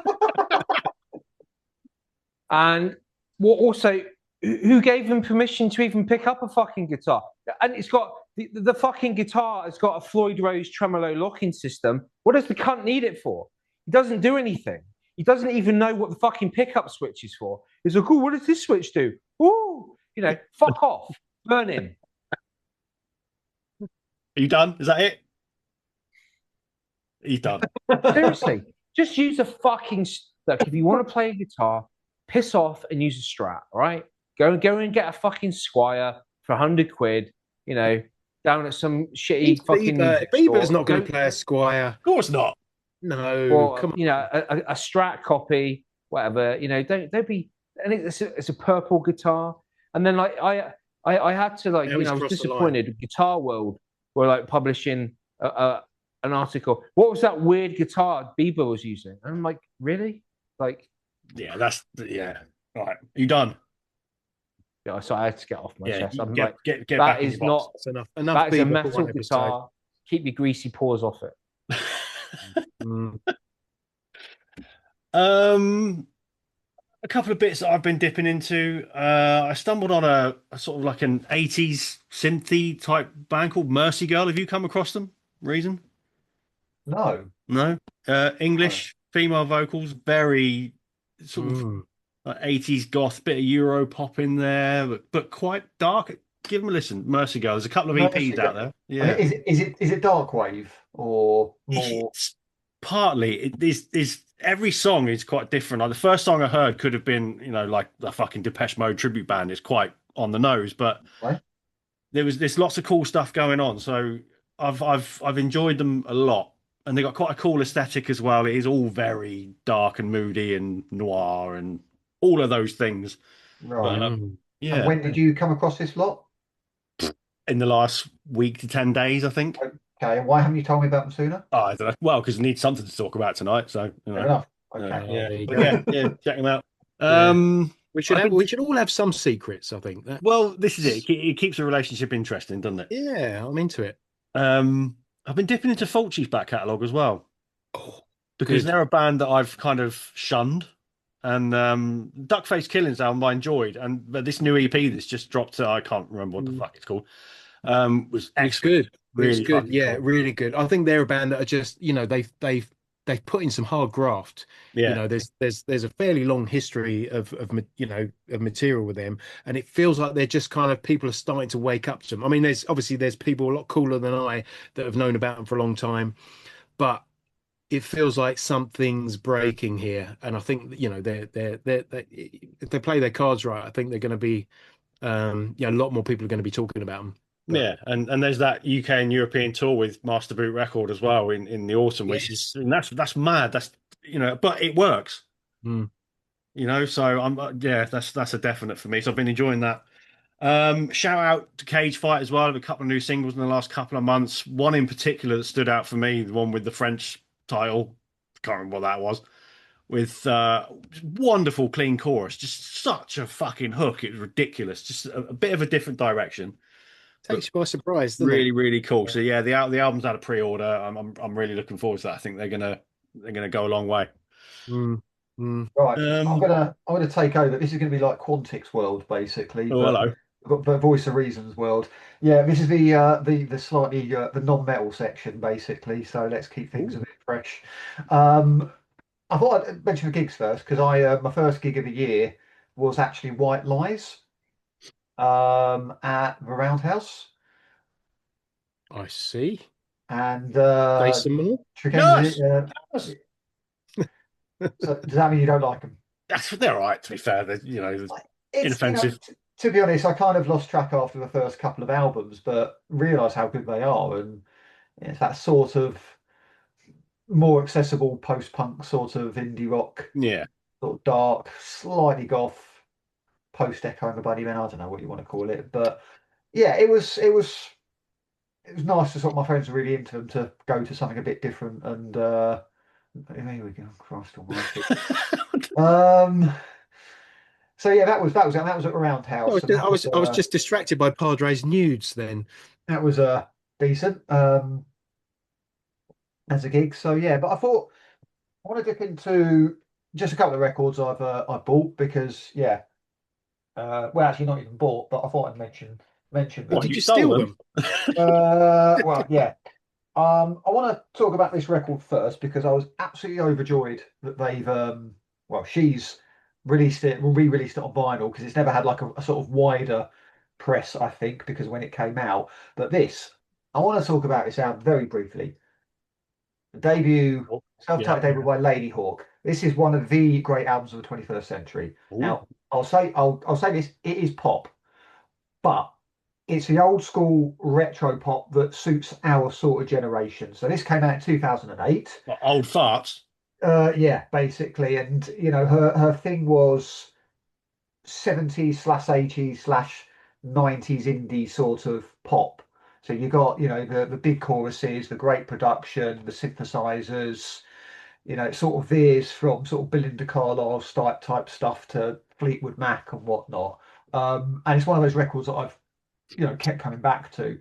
And also, who gave him permission to even pick up a fucking guitar? And it's got the fucking guitar has got a Floyd Rose tremolo locking system. What does the cunt need it for? He doesn't do anything. He doesn't even know what the fucking pickup switch is for. He's like, oh, what does this switch do? Ooh, fuck off, burn him. Are you done? Is that it? He's done. Seriously, just use a fucking. Look, if you want to play a guitar, piss off and use a Strat. All right, go and get a fucking Squire for £100. Down at some shitty fucking. Bieber's not going to play a Squire. Of course not. No, or, come on. A Strat copy, whatever. Don't be. And it's a purple guitar. And then I had to I was disappointed. Guitar World were like publishing an article. What was that weird guitar Bieber was using? And I'm like, really? Like, yeah, All right, you done? Yeah, so I had to get off my chest. I'm get that back is in your box. not Enough that is a Bieber for metal one episode. guitar. keep your greasy paws off it. Mm. A couple of bits that I've been dipping into. I stumbled on a sort of like an 80s synthy type band called Mercy Girl. Have you come across them? Reason? No. No. English female vocals, very sort of Mm. like 80s goth, bit of Euro pop in there, but quite dark. Give them a listen. Mercy Girl. There's a couple of EPs out there. I mean, Yeah. is it dark wave or more? It's partly it is every song is quite different. Like the first song I heard could have been, like the fucking Depeche Mode tribute band. It's quite on the nose, but Right? there's lots of cool stuff going on. So I've enjoyed them a lot. And they got quite a cool aesthetic as well. It is all very dark and moody and noir and all of those things. Right. But Mm. And yeah, when did you come across this lot? in the last week to 10 days, I think. Okay, and why haven't you told me about them sooner? Oh, I don't know. Well, because I need something to talk about tonight. So, Fair enough. Okay. yeah, There you but go. yeah, check them out. Yeah. We should I've have. been- We should all have some secrets. I think that. Well, this is it. It keeps a relationship interesting, doesn't it? Yeah, I'm into it. I've been dipping into Fulci's back catalogue as well Oh, because good. they're a band that I've kind of shunned. And Duckface Killings album I enjoyed, but this new EP that's just dropped, I can't remember what the fuck it's called, was It's excellent. good. Really It's good. fucking Yeah, cool. really good. I think they're a band that are just, they've put in some hard graft. Yeah, There's a fairly long history of material with them, and it feels like they're just kind of people are starting to wake up to them. I mean, there's people a lot cooler than I that have known about them for a long time, but it feels like something's breaking here, and I think they if they play their cards right, I think they're going to be a lot more people are going to be talking about them. But yeah, and there's that UK and European tour with Master Boot Record as well in the autumn, which is yes. and that's mad. That's but it works. Mm. So I'm that's a definite for me. So I've been enjoying that. Shout out to Cage Fight as well. A couple of new singles in the last couple of months. One in particular that stood out for me, the one with the French title. Can't remember what that was. With wonderful clean chorus, just such a fucking hook. It was ridiculous. Just a bit of a different direction, but Takes you by surprise, doesn't really, it? really cool. So yeah, the album's out of pre-order. I'm really looking forward to that. I think they're gonna go a long way. Mm. Mm. Right. I'm Um, gonna take over. This is gonna be like Quantic's world, basically, oh but hello. I've got the Voice of Reason's world. Yeah, this is the slightly the non-metal section, basically. So let's keep things a bit fresh. I thought I'd mention the gigs first because I my first gig of the year was actually White Lies at the Roundhouse, I see. and Say some more. Yes. so does that mean you don't like them? They're all right. To be fair, they're inoffensive. To be honest, I kind of lost track after the first couple of albums, but realised how good they are, and it's that sort of more accessible post-punk sort of indie rock, Yeah. sort of dark, slightly goth, post-echo and the Bunny Men. I don't know what you want to call it, but yeah, it was nice to sort of my friends were really into them to go to something a bit different, and here we go, Christ Almighty. So yeah, that was at Roundhouse, and I was just distracted by Padre's nudes then. that was decent as a gig. So yeah, but I thought I want to dip into just a couple of records I bought because yeah, well actually not even bought, but I thought I'd mention What, them. you Did you stole steal them? them? Well yeah. I want to talk about this record first because I was absolutely overjoyed that they've she's re-released it on vinyl because it's never had like a sort of wider press, I think, because when it came out. But I want to talk about this album very briefly. The debut, Oh, self-titled yeah. debut by Lady Hawk. This is one of the great albums of the 21st century. Ooh. Now, I'll say this: it is pop, but it's the old school retro pop that suits our sort of generation. So this came out in 2008. What, old farts. Yeah, basically, and her thing was 70s/80s/90s indie sort of pop. So you got the big choruses, the great production, the synthesizers. It sort of veers from sort of Belinda Carlisle type stuff to Fleetwood Mac and whatnot. And it's one of those records that I've kept coming back to.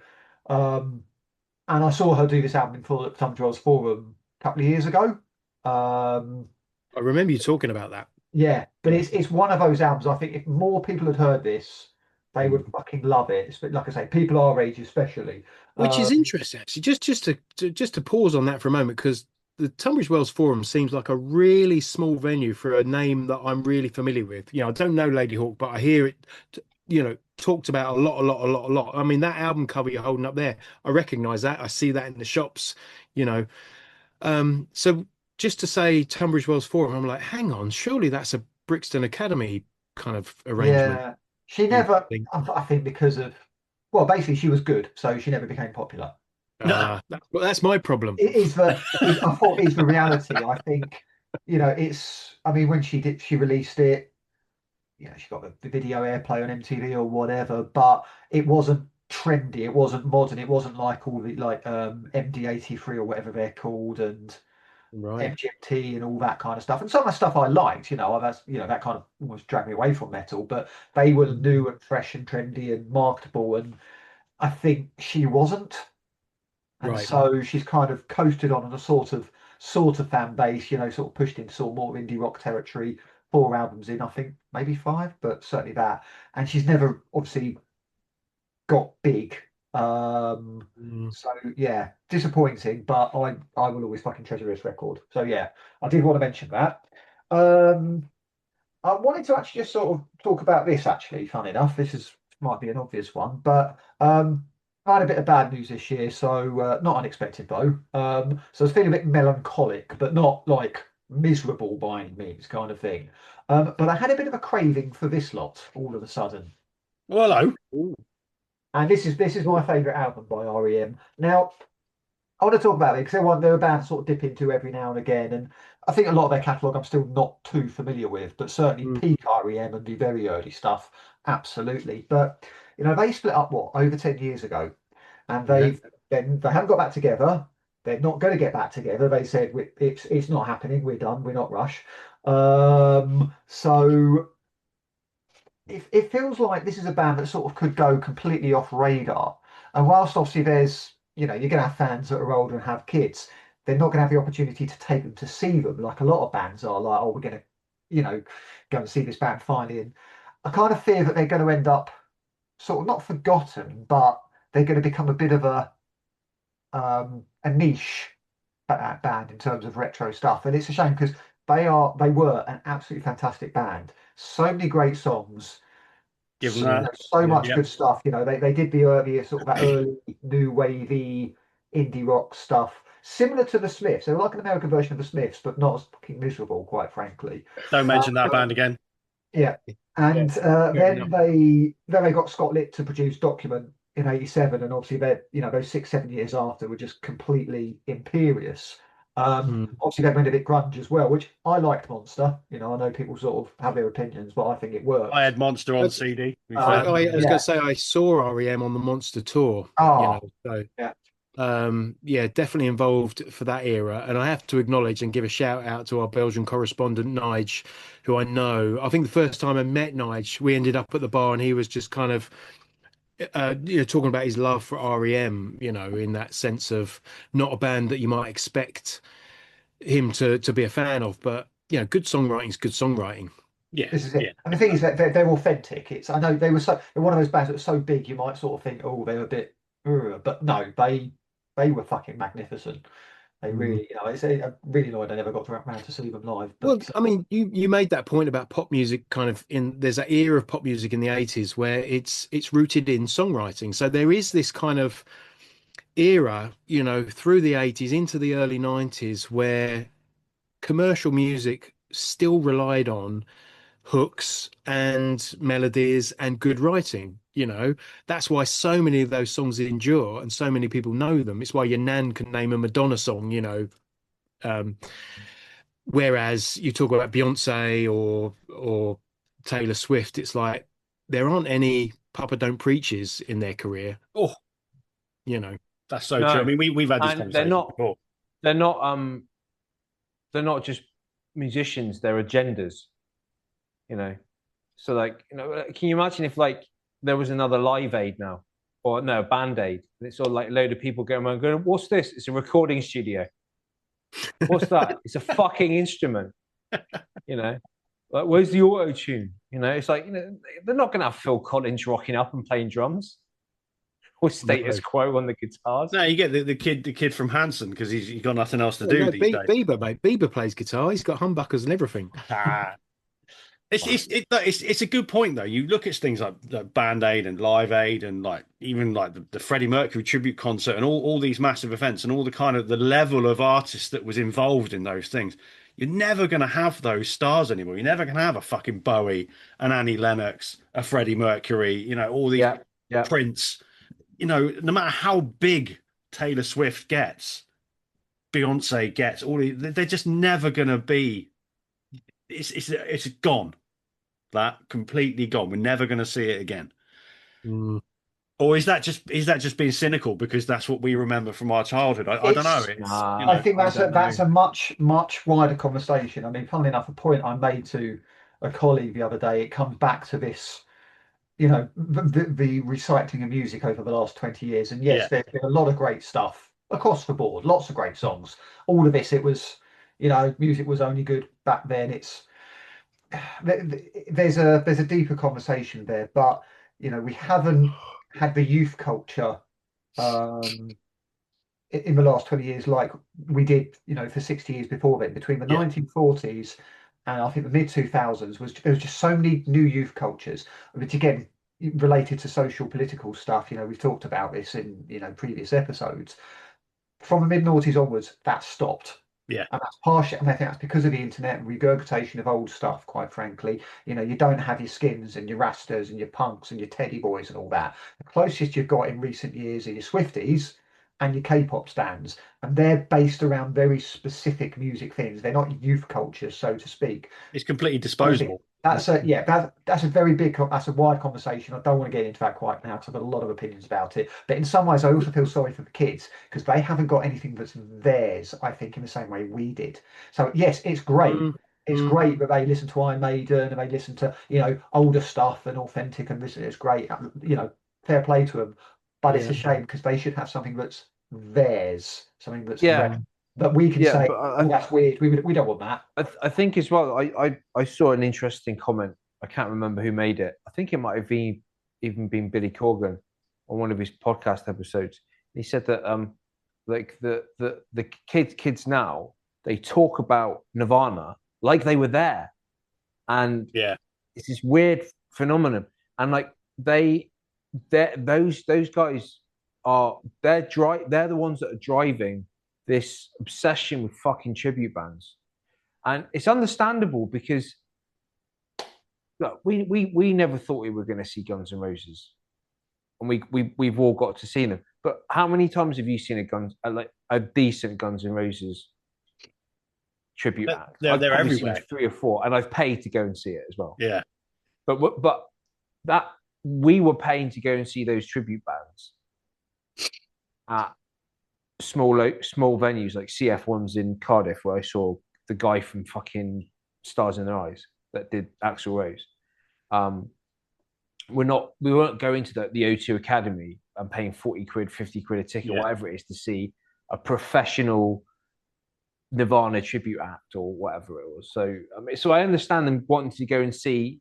And I saw her do this album in full at Tunbridge Wells Forum a couple of years ago. Um, I remember you talking about that. yeah, but it's one of those albums. I think if more people had heard this, they Mm. would fucking love it. But like I say, people our age especially. Which is interesting, actually. Just to pause on that for a moment, because the Tunbridge Wells Forum seems like a really small venue for a name that I'm really familiar with. I don't know Lady Hawk, but I hear it, talked about a lot, a lot, a lot, a lot. I mean, that album cover you're holding up there, I recognize that. I see that in the shops, you know. So just to say Tunbridge Wells Forum, I'm like, hang on, surely that's a Brixton Academy kind of arrangement. Yeah, she You never. think, I think because of well, basically she was good, so she never became popular. that's my problem. It is I thought is the reality. I think it's. I mean, when she released it, she got the video airplay on MTV or whatever, but it wasn't trendy. It wasn't modern. It wasn't like all the like MD83 or whatever they're called and Right. MGMT and all that kind of stuff. And some of the stuff I liked, that's that kind of almost dragged me away from metal, but they were new and fresh and trendy and marketable, and I think she wasn't. And Right. so she's kind of coasted on a sort of fan base, sort of pushed into sort of more indie rock territory. 4 albums in, I think maybe 5, but certainly that. And she's never obviously got big. Um, Mm. so yeah, disappointing, but I will always fucking treasure this record. So yeah, I did want to mention that. Um, I wanted to actually just sort of talk about this. Actually, fun enough, might be an obvious one, but I had a bit of bad news this year, so not unexpected though. So I was feeling a bit melancholic, but not like miserable by any means, kind of thing. But I had a bit of a craving for this lot all of a sudden. Well, hello. Ooh. And this is my favourite album by REM. Now, I want to talk about it because they're a band to sort of dip into every now and again. And I think a lot of their catalogue I'm still not too familiar with, but certainly Mm. peak REM and the very early stuff, absolutely. But they split up over 10 years ago, and Yeah. they haven't got back together. They're not going to get back together. They said it's not happening. We're done. We're not Rush. So it feels like this is a band that sort of could go completely off radar. And whilst obviously you're going to have fans that are older and have kids, they're not going to have the opportunity to take them to see them like a lot of bands are like, oh, we're going to, go and see this band finally. And I kind of fear that they're going to end up sort of not forgotten, but they're going to become a bit of a niche band in terms of retro stuff. And it's a shame because they were an absolutely fantastic band. So many great songs, Give them that. so much Yeah. good stuff. They did the earlier sort of that early new wavy indie rock stuff, similar to the Smiths. They were like an American version of the Smiths, but not as fucking miserable, quite frankly. Don't mention that band again. Yeah, and Fair enough. then they got Scott Litt to produce Document in '87, and obviously those 6-7 years after were just completely imperious. Mm. Obviously they went a bit grunge as well, which I liked Monster. I know people sort of have their opinions, but I think it I worked. had Monster on That's- CD. I was Yeah. going to say I saw REM on the Monster tour, Oh, so yeah. yeah, definitely involved for that era. And I have to acknowledge and give a shout out to our Belgian correspondent Nige, who I think the first time I met Nige, we ended up at the bar and he was just kind of talking about his love for REM, in that sense of not a band that you might expect him to be a fan of, but good songwriting is good songwriting. Yeah. This is it. Yeah. And the thing is that they're authentic. I know they're one of those bands that were so big you might sort of think, oh, they're a bit, but no, they were fucking magnificent. They Mm. really, I'm really annoyed I never got around to see them live. Well, But I mean, you made that point about pop music kind of there's that era of pop music in the 80s where it's rooted in songwriting. So there is this kind of era, through the 80s into the early 90s where commercial music still relied on hooks and melodies and good writing. That's why so many of those songs endure and so many people know them. It's why your nan can name a Madonna song. Um, Whereas you talk about Beyonce or Taylor Swift, it's like there aren't any Papa Don't Preaches in their career. Oh, You know, that's so true. I No, mean, we've had this and they're conversation not before. they're not they're not just musicians, they're agendas, you know. So like, can you imagine if like there was another Live Aid now? or no, Band-Aid. And it's all like a load of people going around going, what's this? It's a recording studio. What's that? It's a fucking instrument. You know, like, where's the auto tune? You know, it's like, they're not going to have Phil Collins rocking up and playing drums or Status Quo on the guitars. No, you get the kid from Hanson because he's got nothing else to do these days. Bieber, mate. Bieber plays guitar. He's got humbuckers and everything. It's a good point though. You look at things like Band-Aid and Live Aid and like even like the Freddie Mercury tribute concert and all these massive events and all the kind of the level of artists that was involved in those things. You're never going to have those stars anymore. You're never going to have a fucking Bowie, an Annie Lennox, a Freddie Mercury. All these Prince. No matter how big Taylor Swift gets, Beyonce gets, they're just never going to be. It's gone. That completely gone. We're never going to see it again. Or is that just being cynical because that's what we remember from our childhood? I don't know. I think that's a much wider conversation. I mean, funnily enough, a point I made to a colleague the other day, it comes back to this, the recycling of music over the last 20 years. And yes, there's been a lot of great stuff across the board, lots of great songs. All of this, it was, music was only good back then. There's a deeper conversation there, but we haven't had the youth culture in the last 20 years like we did for 60 years before then. Between the 1940s and I think the mid 2000s there was just so many new youth cultures, which again related to social political stuff. We've talked about this in previous episodes. From the mid noughties onwards, that stopped. Yeah. And that's partially, and I think that's because of the internet and regurgitation of old stuff, quite frankly. You don't have your Skins and your Rastas and your Punks and your Teddy Boys and all that. The closest you've got in recent years are your Swifties and your K-pop stands. And they're based around very specific music things. They're not youth culture, so to speak. It's completely disposable. That's a very big, that's a wide conversation. I don't want to get into that quite now because I've got a lot of opinions about it. But in some ways, I also feel sorry for the kids because they haven't got anything that's theirs, I think, in the same way we did. So yes, it's great. It's great that they listen to Iron Maiden and they listen to, older stuff and authentic and listen. It's great. Fair play to them. But it's a shame because they should have something that's theirs, something that's that we can say, that's weird. We don't want that. I think as well. I saw an interesting comment. I can't remember who made it. I think it might have even been Billy Corgan on one of his podcast episodes. He said that like the kids now, they talk about Nirvana like they were there, and it's this weird phenomenon. And like those guys they're the ones that are driving this obsession with fucking tribute bands, and it's understandable because look, we never thought we were going to see Guns N' Roses, and we've all got to see them. But how many times have you seen a decent Guns N' Roses tribute act? They're everywhere. Seen 3 or 4, and I've paid to go and see it as well. Yeah, but that we were paying to go and see those tribute bands at small venues like CF1's in Cardiff, where I saw the guy from fucking Stars in Their Eyes that did Axl Rose. We weren't going to the O2 Academy and paying 40 quid, 50 quid a ticket, whatever it is, to see a professional Nirvana tribute act or whatever it was. So so I understand them wanting to go and see,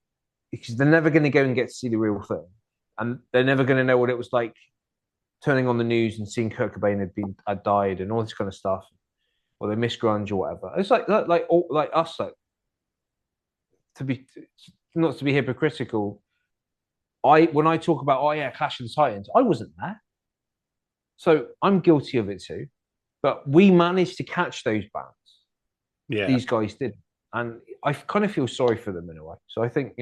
because they're never going to go and get to see the real thing, and they're never going to know what it was like turning on the news and seeing Kurt Cobain had died and all this kind of stuff, or they miss grunge or whatever. It's like us, like not to be hypocritical. When I talk about Clash of the Titans, I wasn't there, so I'm guilty of it too. But we managed to catch those bands. Yeah, these guys did, and I kind of feel sorry for them in a way. So I think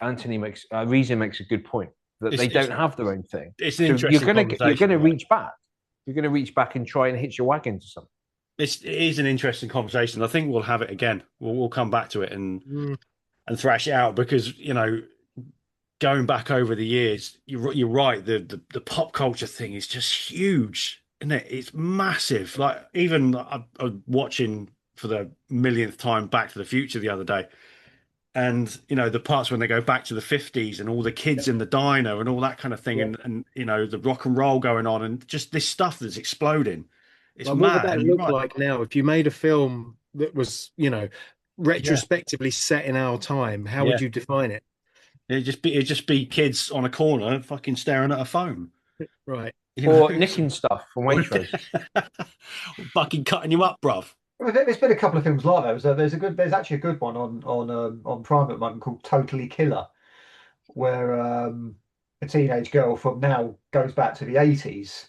Anthony Reason makes a good point. That they don't have their own thing. It's an interesting You're going to reach back. You're going to reach back and try and hitch your wagon to something. It is an interesting conversation. I think we'll have it again. We'll come back to it and thrash it out because going back over the years, you're right. The pop culture thing is just huge, isn't it? It's massive. Like even I was watching for the millionth time Back to the Future the other day, and the parts when they go back to the 50s and all the kids in the diner and all that kind of thing, Yeah. and the rock and roll going on, and just this stuff that's exploding. It's Like, what would mad. that And you're look right. like now if you made a film that was, Yeah. retrospectively set in our time? How Yeah. would you define it? It'd just be kids on a corner fucking staring at a phone. Right. Or nicking stuff from Waitrose. Fucking cutting you up, bruv. Well, there's been a couple of films like that. There's actually a good one on Prime at the moment called Totally Killer, where a teenage girl from now goes back to the 80s.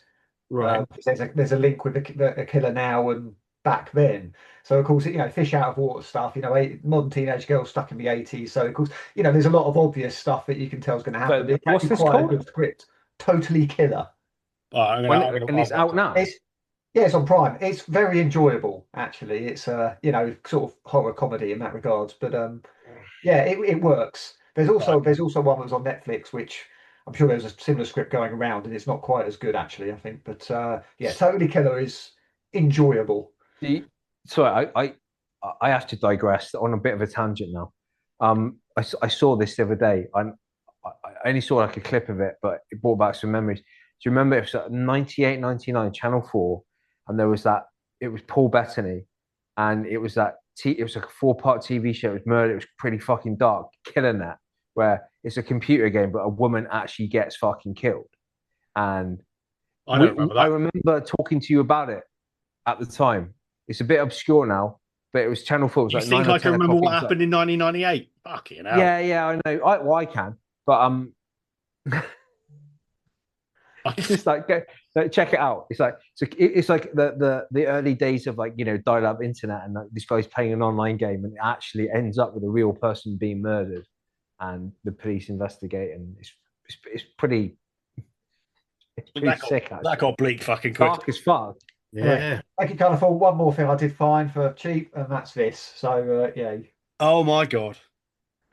Right. There's a link with the killer now and back then. So of course, fish out of water stuff. Modern teenage girl stuck in the 80s. So of course, there's a lot of obvious stuff that you can tell is going to happen. But It's what's actually this quite called? a good script. Totally Killer. And it's out now. Yeah, it's on Prime. It's very enjoyable, actually. It's sort of horror comedy in that regards. But yeah, it works. There's also one that was on Netflix, which I'm sure there's a similar script going around, and it's not quite as good, actually, I think. But yeah, Totally Killer is enjoyable. Sorry, I have to digress on a bit of a tangent now. I saw this the other day. I only saw like a clip of it, but it brought back some memories. Do you remember it was like 98, 99, Channel 4, and there was it was Paul Bettany, and it was it was like a 4-part TV show. It was murder. It was pretty fucking dark, Killing That, where it's a computer game, but a woman actually gets fucking killed. And I don't remember that. I remember talking to you about it at the time. It's a bit obscure now, but it was Channel 4. It was You like think 9 or I can 10 remember o'clock. what happened in 1998? Fucking hell. Yeah, I know. I can, but it's just like check it out. It's like the early days of dial-up internet, and this guy's playing an online game, and it actually ends up with a real person being murdered, and the police investigate, and it's pretty sick. Actually. That got bleak fucking quick. Dark as fuck. Yeah. Thank you, Colourful. One more thing I did find for cheap, and that's this. So yeah. Oh my god.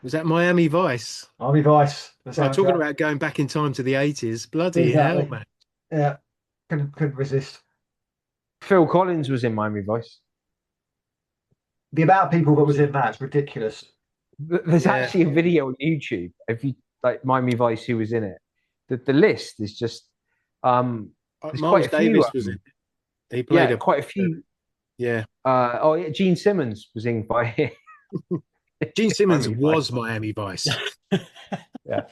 Was that Miami Vice? Miami Vice. Talking about going back in time to the 80s. Bloody hell, man. Yeah. Couldn't resist. Phil Collins was in Miami Vice. The amount of people that was in that's ridiculous. There's actually a video on YouTube. If you like Miami Vice, who was in it? The list is just Miles Davis was in it. He played quite a few. Yeah. Gene Simmons was in by here. Gene Simmons was Miami Vice. Yeah.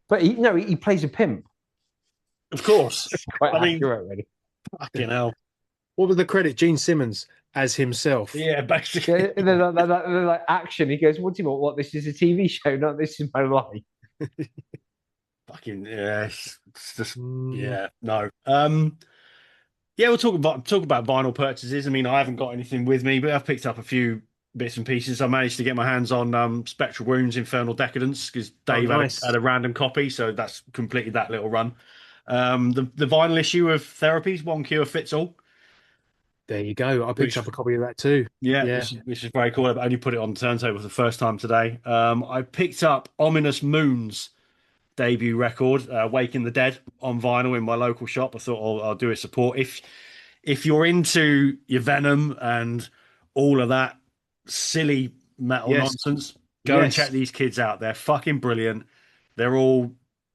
But he plays a pimp. Of course. Quite accurate, really. Fucking hell. What was the credit? Gene Simmons as himself. Yeah, basically. Yeah, they're like action. He goes, "What do you want? What? This is a TV show, not this is my life." Fucking yeah, it's just yeah, no. Yeah, we'll talk about vinyl purchases. I mean, I haven't got anything with me, but I've picked up a few bits and pieces. I managed to get my hands on Spectral Wounds, Infernal Decadence, because Dave had a random copy, so that's completed that little run. The vinyl issue of Therapies, One Cure Fits All. There you go. I picked up a copy of that too. Yeah. Which is very cool. I only put it on the turntable for the first time today. I picked up Ominous Moon's debut record, Waking the Dead, on vinyl in my local shop. I thought I'll do a support. If you're into your Venom and all of that silly metal nonsense, go and check these kids out. They're fucking brilliant. They're all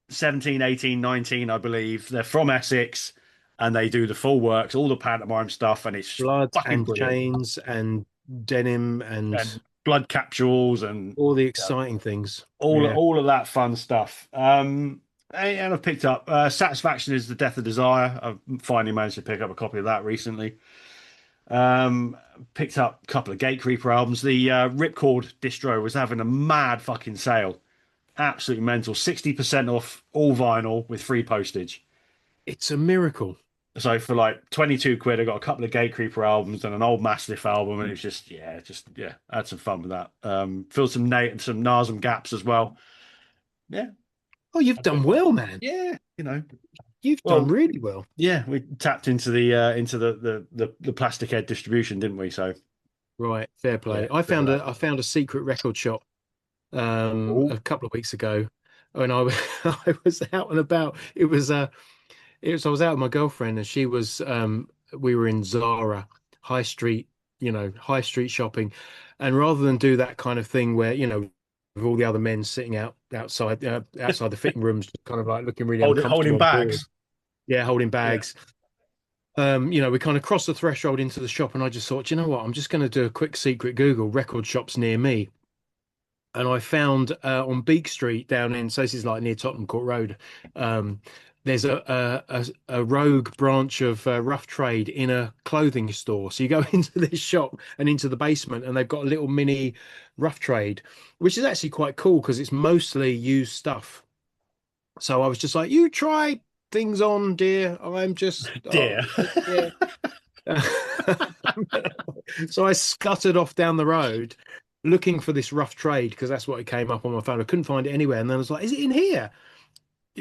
17, 18, 19, I believe. They're from Essex, and they do the full works, all the pantomime stuff, and it's blood and brilliant. Chains and denim and blood capsules and all the exciting things. All of that fun stuff. And I've picked up Satisfaction is the Death of Desire. I've finally managed to pick up a copy of that recently. Picked up a couple of Gatecreeper albums. The Ripcord distro was having a mad fucking sale. Absolutely mental. 60% off all vinyl with free postage. It's a miracle. So for like 22 quid, I got a couple of Gatecreeper albums and an old Mastiff album, and it was just I had some fun with that. Filled some Nasum gaps as well. Yeah. Oh, you've done well, man. Yeah, you've done really well. Yeah, we tapped into the plastic head distribution, didn't we? So right, fair play. Yeah, I found a secret record shop a couple of weeks ago, and I was out and about. I was out with my girlfriend, and she was we were in Zara High Street high street shopping, and rather than do that kind of thing where with all the other men sitting outside the fitting rooms, kind of like looking really Holding uncomfortable and bored. bags. Yeah, holding bags. We kind of crossed the threshold into the shop, and I just thought, you know what, I'm just going to do a quick secret Google record shops near me. And I found on Beak Street down in, so this is like near Tottenham Court Road, there's a rogue branch of rough trade in a clothing store. So you go into this shop and into the basement, and they've got a little mini rough trade, which is actually quite cool because it's mostly used stuff. So I was just like, you try things on, dear. I'm just Dear. yeah. So I scuttered off down the road looking for this rough trade because that's what it came up on my phone. I couldn't find it anywhere. And then I was like, is it in here?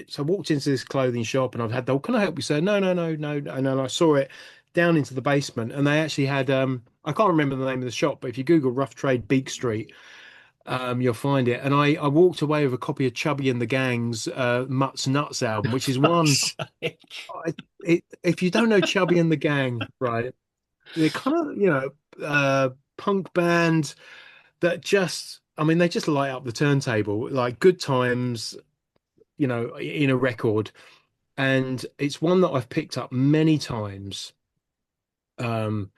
So I walked into this clothing shop and I've had the, can I help you, sir? No. And then I saw it down into the basement, and they actually had, I can't remember the name of the shop, but if you Google rough trade Beak Street, you'll find it. And I walked away with a copy of Chubby and the Gang's Mutt's Nuts album, which is one. If you don't know Chubby and the Gang, right? They're kind of punk band that just, I mean, they just light up the turntable, like good times, in a record. And it's one that I've picked up many times, and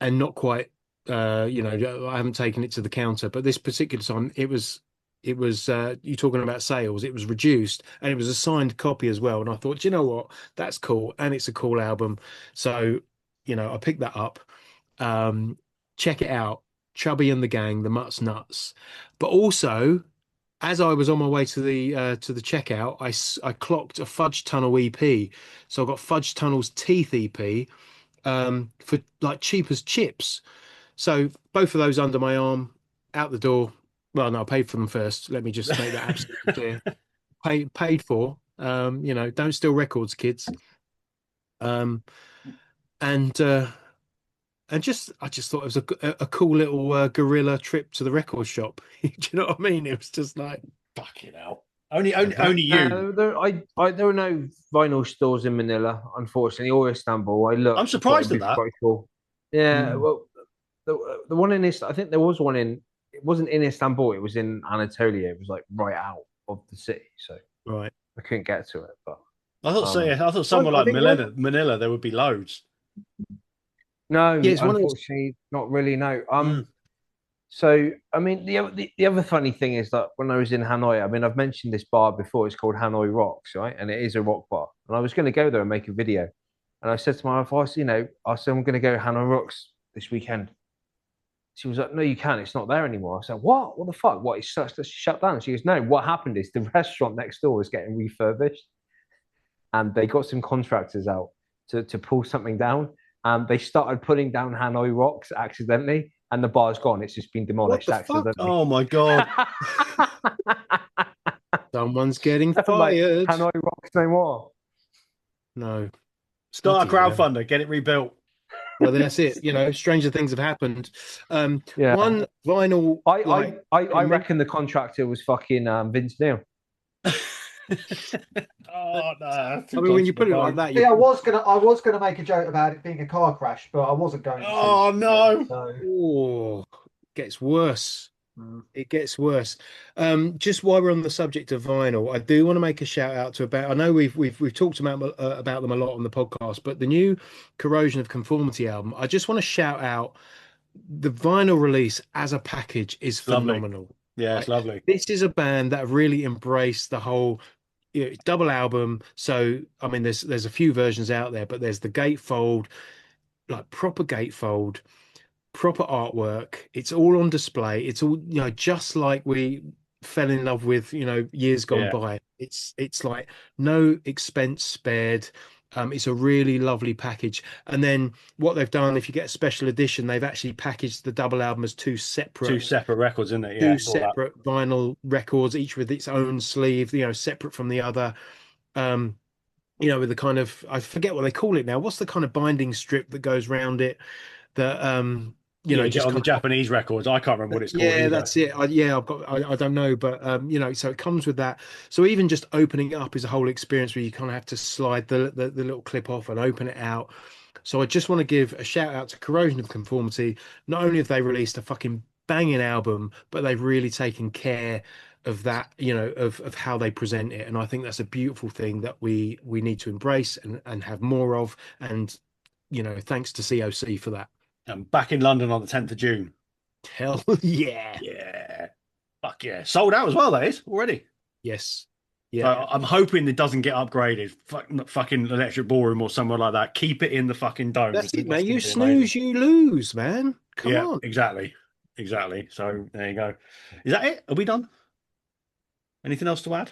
not quite. I haven't taken it to the counter, but this particular time it was you're talking about sales, it was reduced and it was a signed copy as well. And I thought, you know what, that's cool. And it's a cool album. So, I picked that up. Check it out. Chubby and the Gang, the Mutt's Nuts. But also, as I was on my way to the checkout, I clocked a Fudge Tunnel EP. So I got Fudge Tunnel's Teeth EP, for like cheap as chips. So both of those under my arm, out the door. Well, no, I paid for them first. Let me just make that absolutely clear. Paid for. Don't steal records, kids. And I just thought it was a cool little guerrilla trip to the record shop. Do you know what I mean? It was just like, fucking hell. Only you. There were no vinyl stores in Manila, unfortunately, or Istanbul. I'm surprised at that. Quite cool. Yeah, well, the one in I think there was one in. It wasn't in Istanbul. It was in Anatolia. It was like right out of the city, so right. I couldn't get to it. But I thought somewhere like Manila, there would be loads. No, yeah, unfortunately, not really. No. So I mean, the other funny thing is that when I was in Hanoi, I mean, I've mentioned this bar before. It's called Hanoi Rocks, right? And it is a rock bar. And I was going to go there and make a video. And I said to my wife, I said, I'm going to go to Hanoi Rocks this weekend. She was like, no, you can't. It's not there anymore. I said, what? What the fuck? What? It's shut down. She goes, no. What happened is the restaurant next door was getting refurbished, and they got some contractors out to pull something down. They started putting down Hanoi Rocks accidentally, and the bar's gone. It's just been demolished accidentally. Oh my god! Someone's getting fired. Hanoi Rocks no more. No. Start a crowdfunder. Get it rebuilt. Well, that's it. Stranger things have happened. One vinyl. I reckon the contractor was fucking Vince Neil. Oh no! I mean, when you put it like that, I was gonna make a joke about it being a car crash, but I wasn't going to. Oh no! So. Gets worse. It gets worse. Just while we're on the subject of vinyl, I do want to make a shout out to I know we've talked about them a lot on the podcast, but the new Corrosion of Conformity album, I just want to shout out the vinyl release as a package is phenomenal. Lovely. Yeah, it's lovely. This is a band that have really embraced the whole double album. So I mean, there's a few versions out there, but there's the gatefold, like proper gatefold, proper artwork. It's all on display. It's all just like we fell in love with years gone by. It's like no expense spared. It's a really lovely package. And then what they've done, if you get a special edition, they've actually packaged the double album as two separate records, isn't it? Two separate vinyl records, each with its own sleeve, separate from the other. With the kind of, I forget what they call it now. What's the kind of binding strip that goes around it? That just on the Japanese records, I can't remember what it's called. Yeah, that's it. I don't know, but so it comes with that. So even just opening it up is a whole experience where you kind of have to slide the little clip off and open it out. So I just want to give a shout out to Corrosion of Conformity. Not only have they released a fucking banging album, but they've really taken care of that, of how they present it. And I think that's a beautiful thing that we need to embrace and have more of. And, thanks to COC for that. I'm back in London on the 10th of June. Hell yeah. Yeah. Fuck yeah. Sold out as well, that is, already. Yes. So Yeah. I'm hoping it doesn't get upgraded. Fucking Electric Ballroom or somewhere like that. Keep it in the fucking dome. That's it, man. That's You gonna be snooze, amazing. you lose, man. Come Yeah, on. exactly. So there you go. Is that it? Are we done? Anything else to add?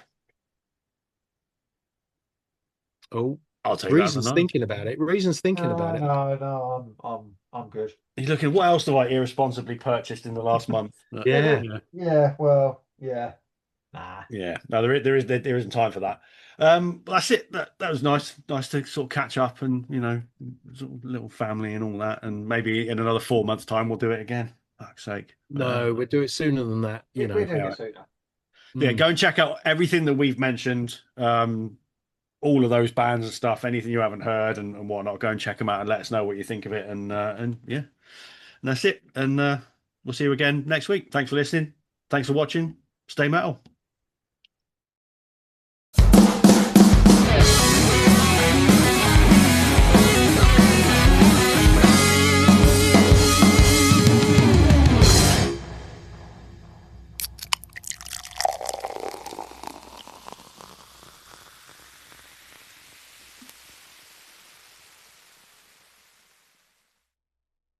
Oh, I'll tell you that. reasons thinking about it. Reasons thinking about it. No, I'm good. He's looking. What else have I irresponsibly purchased in the last month? Yeah. Yeah, well, yeah. Nah. Yeah. No, there isn't time for that. That's it. That was nice. Nice to sort of catch up and sort of little family and all that. And maybe in another 4 months' time we'll do it again. Fuck's sake. No, we'll do it sooner than that. We're doing it sooner. Yeah, go and check out everything that we've mentioned. All of those bands and stuff. Anything you haven't heard and whatnot. Go and check them out and let us know what you think of it. And yeah, and that's it. And we'll see you again next week. Thanks for listening. Thanks for watching. Stay metal.